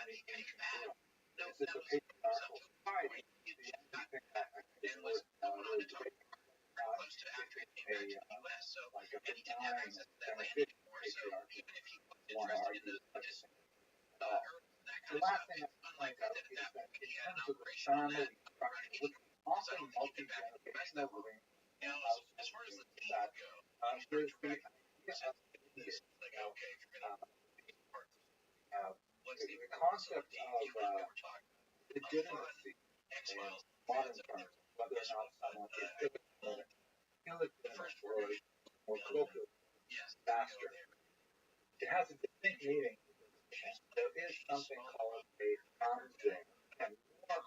the ancient world. This is a patriarchal society. The only thing that I think is worth really debating like a benign, beneficial patriarchy. Want to argue such a thing at all. The last thing I want to point out is that in terms of the family structure, which is often multi-generational living in households, that there's the idea of lineage. The concept of legitimacy in modern terms, whether or not someone is illegitimate or colloquial, bastard. It has a distinct meaning. There is something called a founding, and more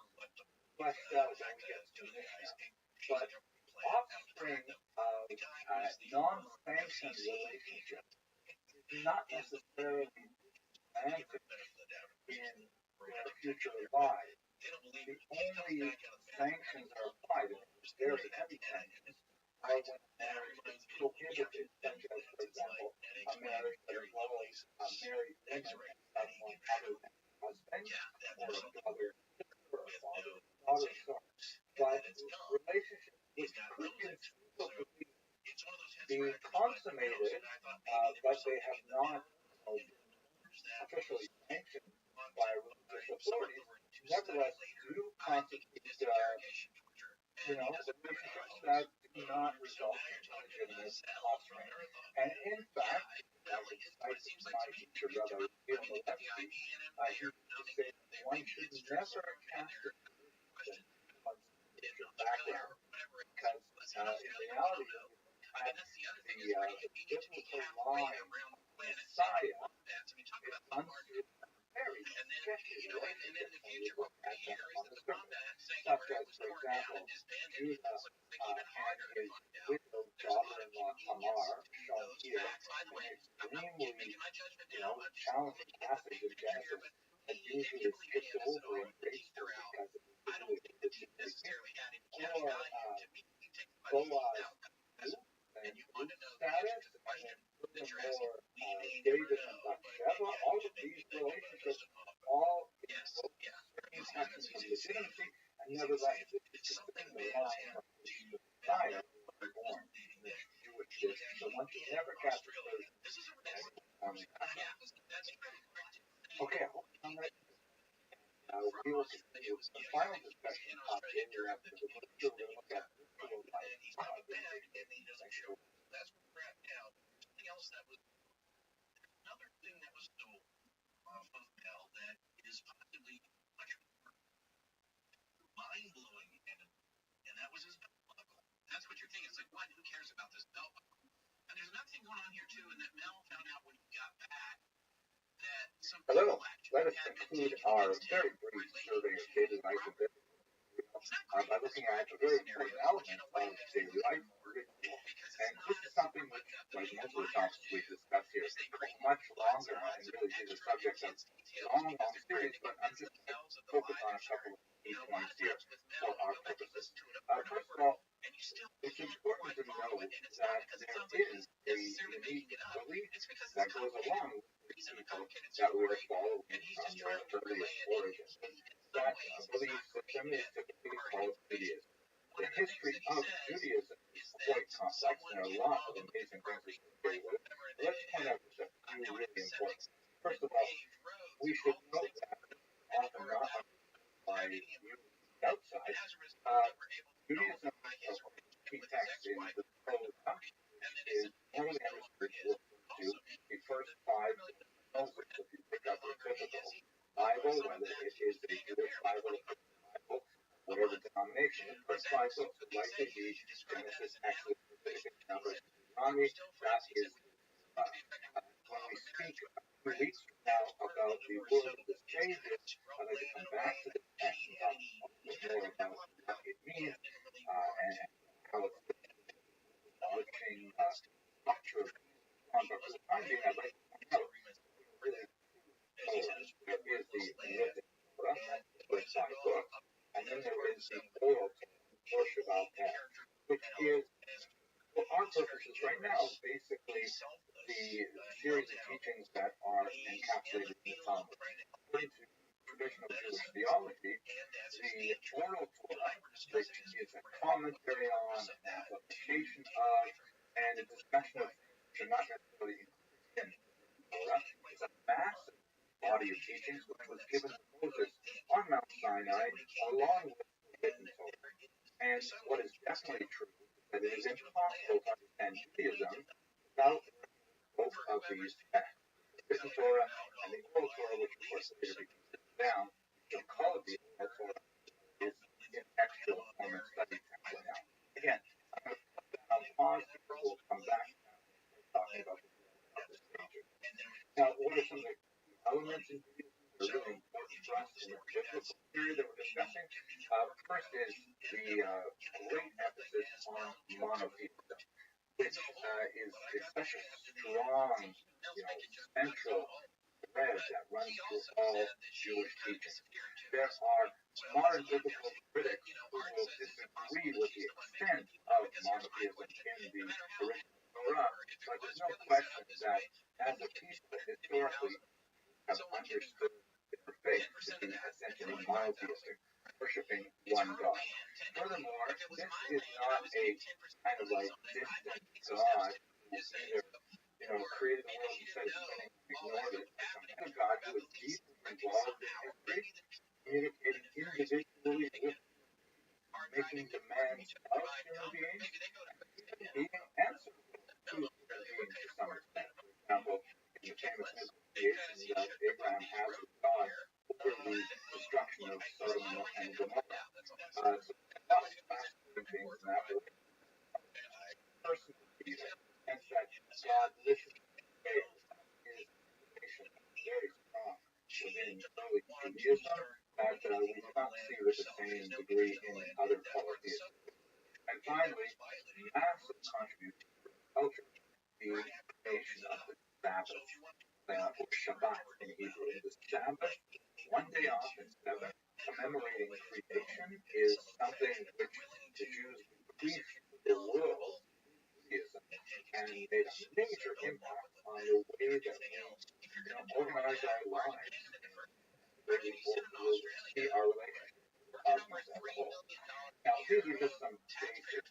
fleshed out when we get to Mishnah. But offspring of non-sanctioned relationships is not necessarily planted in their future lives. The only sanctions are applied, and it's very heavy sanctions, are when marriage is prohibited, such as, for example, a marriage that involves married women and someone other than husband, or a brother, or a father, or daughter, but relationships which could conceivably be consummated, but they have not officially sanctioned by religious authorities, nevertheless do constitute relationships that do not result in legitimate offspring. And in fact, I would cite my teacher, Rabbi Rothschild, he used to say that one should never cast a question on one's background, because in reality, at the biblical line Messiah is uncertain. Very sketchy relationships when you look at them on the surface, such as, for example, Judah and his widowed daughter-in-law Tamar, shown here, an extremely, challenging passage of Genesis that usually is skipped over in grade school because it was really difficult. Or Boaz and Ruth's status, and furthermore, David and Bathsheba, all of these relationships all certain sections of legitimacy, and nevertheless, this is within the line of the Messiah who was born in the Jewish tradition. So one should never cast a person on the background. Okay, on that, we will continue with the final discussion of David after the book. We're going to look at ritual life. That's where we're at now. Something else that was another thing that was so fulfilled that is possibly much more mind-blowing, and that was his belt buckle. That's what you're thinking. It's like, what? Who cares about this belt buckle? And there's another thing going on here too, and that Mel found out Hello, let us conclude our very brief survey of daily life and by looking at a very important element of daily life, ritual. And this is something which, like most of the topics we discuss here, is much longer and really is a subject of long series, but I'm just going to focus on a couple of key points here for our purposes. First of all, it's important to know that there is a unique belief that goes along with the people that we are following from their earliest origins. That belief system is typically called Judaism. The history of Judaism is quite complex. There are a lot of amazing things associated with it. Let's point out just a few really important. First of all, we should note that often not by you outside, Judaism, of course, key text in the Torah is normally understood to refer to the first five Moses. If you pick up a typical Bible, whether it is a Jewish Bible, a Christian Bible, whatever denomination, the first five books would likely be Genesis, Exodus, Leviticus, Numbers, Deuteronomy. That is when we speak a few weeks from now about the word of the Savior, I'd like to come back to the text and talk a bit more about what it means and how it's establishing structure of but for the time being, I'd like to point out really there is the written Torah, the first five books, and then there is the oral worship out there, which is, for our purposes right now, basically the series of teachings that are encapsulated in the Talmud. According to traditional Jewish theology, the oral Torah, which is a commentary on, an application of, and a discussion of things which are not necessarily included in the Torah, is a massive body of teachings which was given to Moses on Mount Sinai along with the written Torah. And what is definitely true is that it is impossible to understand Judaism without both of these texts, the written Torah and the oral Torah, which of course later became written down. You'll call it the oral Torah, is in textual form and study template now. Again, I'm going to put that on pause because we'll come back to that when we start talking about the stages. Now, what are some of the elements in Judaism that are really important for us in the biblical period that we're discussing? First is the great emphasis on monotheism, which is such a strong, central thread that runs through all Jewish teaching. There are modern biblical critics who will disagree with the extent of monotheism in the original Torah, but there's no question that as a people, historically, have understood their faith to be essentially monotheistic, worshiping one God. Furthermore, this is not a kind of like distant God who either created the world and said it's something and ignored it. It's some kind of God who is deeply involved in history, communicating individually with making demands of human beings, and being answerable to human beings to some extent. For example, in the famous negotiations that Abraham has with God over the destruction of Sodom and Gomorrah. So a lot of fascinating things in that way. Personal belief, and that God listens to faith is information very strong within early Judaism that we do not see with the same degree in other polytheists. And finally, massive contribution to culture, the creation of the Sabbath, or Shabbat in Hebrew. The Sabbath, one day off in seven, commemorating creation, is something which the Jews preached to the world Judaism and made a major impact on the way that we organize our lives and the way we see our relationship with the cosmos as a whole. Now, these are just some basic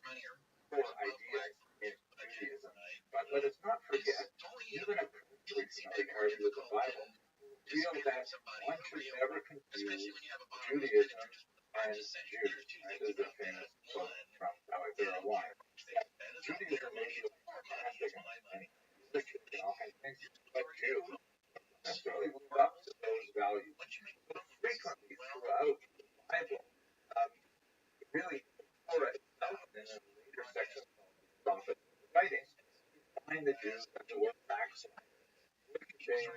core ideas in Judaism, but let us not forget, even a Christian inherited with the Bible, feel that one should never confuse Judaism and Jews. This is a famous quote from Rabbi Rothschild. Judaism may be fantastic and Christian and all kinds of things, but Jews don't necessarily live up to those values. So frequently throughout the Bible, really, Torah itself, and in the later section of the prophets writings, you find the Jews at the word backslide, worshiping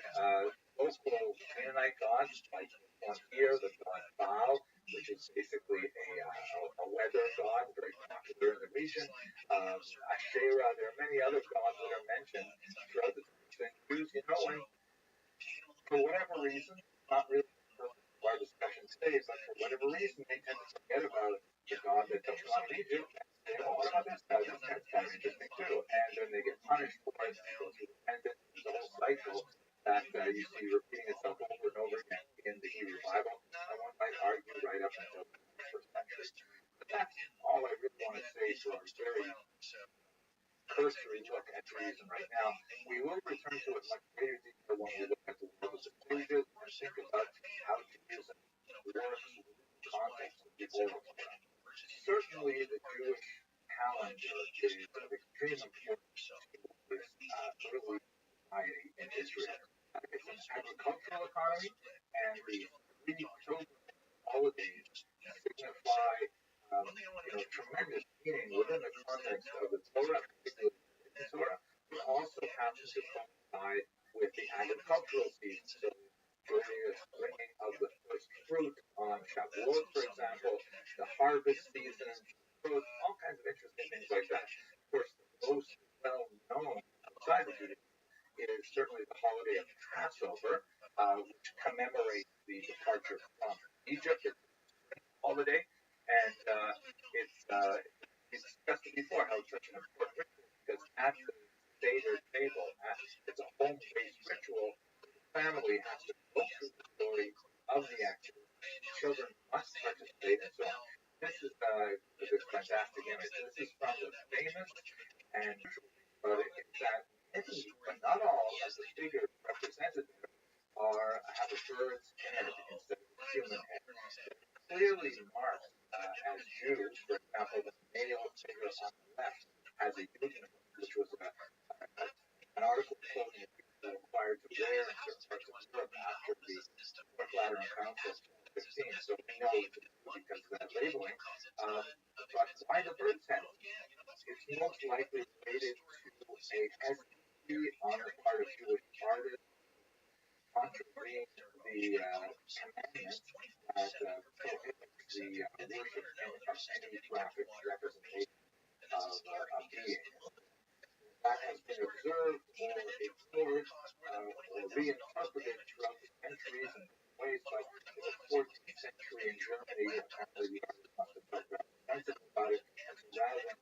local Canaanite gods, like this one here, the god Baal, which is basically a weather god, very popular in the region. Asherah, there are many other gods that are mentioned throughout the tradition. Jews, when, for whatever reason, not really the purpose of our discussion today, but for whatever reason, they tend to forget about the God that took them out of Egypt and say, oh, what about this guy? This guy's kind of interesting too. And then they get punished for it and go through repentance. There's a whole cycle that you see repeating itself over and over again in the Hebrew Bible. And one might argue right up until the first century. But that's all I really want to say for our very cursory look at Judaism right now. We will return to it much greater detail when we look at the world of the sages and think about how Judaism works within the context of the oral Torah. Certainly, the Jewish calendar is of extreme importance to this early society in Israel. It's an agricultural economy, and the three pilgrim holidays signify tremendous meaning within the context of the Torah, particularly the written Torah, but also happens to coincide with the agricultural season. So joyous bringing of the first fruit on Shavuot, for example, the harvest season, all kinds of interesting things like that. Of course, the most well-known outside of Judaism is certainly the holiday of Passover, which commemorates the departure from Egypt. It's a holiday, and we discussed it before how it's such an important ritual because at the Seder table, it's a home-based ritual. The family has to go through the story of the activity. Children must participate, and so on. This is this fantastic image. This is from the famous and but it's that many, but not all, of the figures represented there have a bird's head instead of a human head. They're clearly marked as Jews. For example, the male figure on the left has a uniform, which was an article of clothing that required to wear in certain parts of Europe after the Fourth Lateran Council of 15. So we know it's because of that labeling. But why the bird's head? It's most likely related to a hesitancy on the part of Jewish artists contravening the commandment that prohibits the worship of any graphic representation of a being. That has been observed or ignored or reinterpreted throughout the centuries in ways, but in the 14th century in Germany, apparently the artists must have felt rather sensitive about it, and so rather than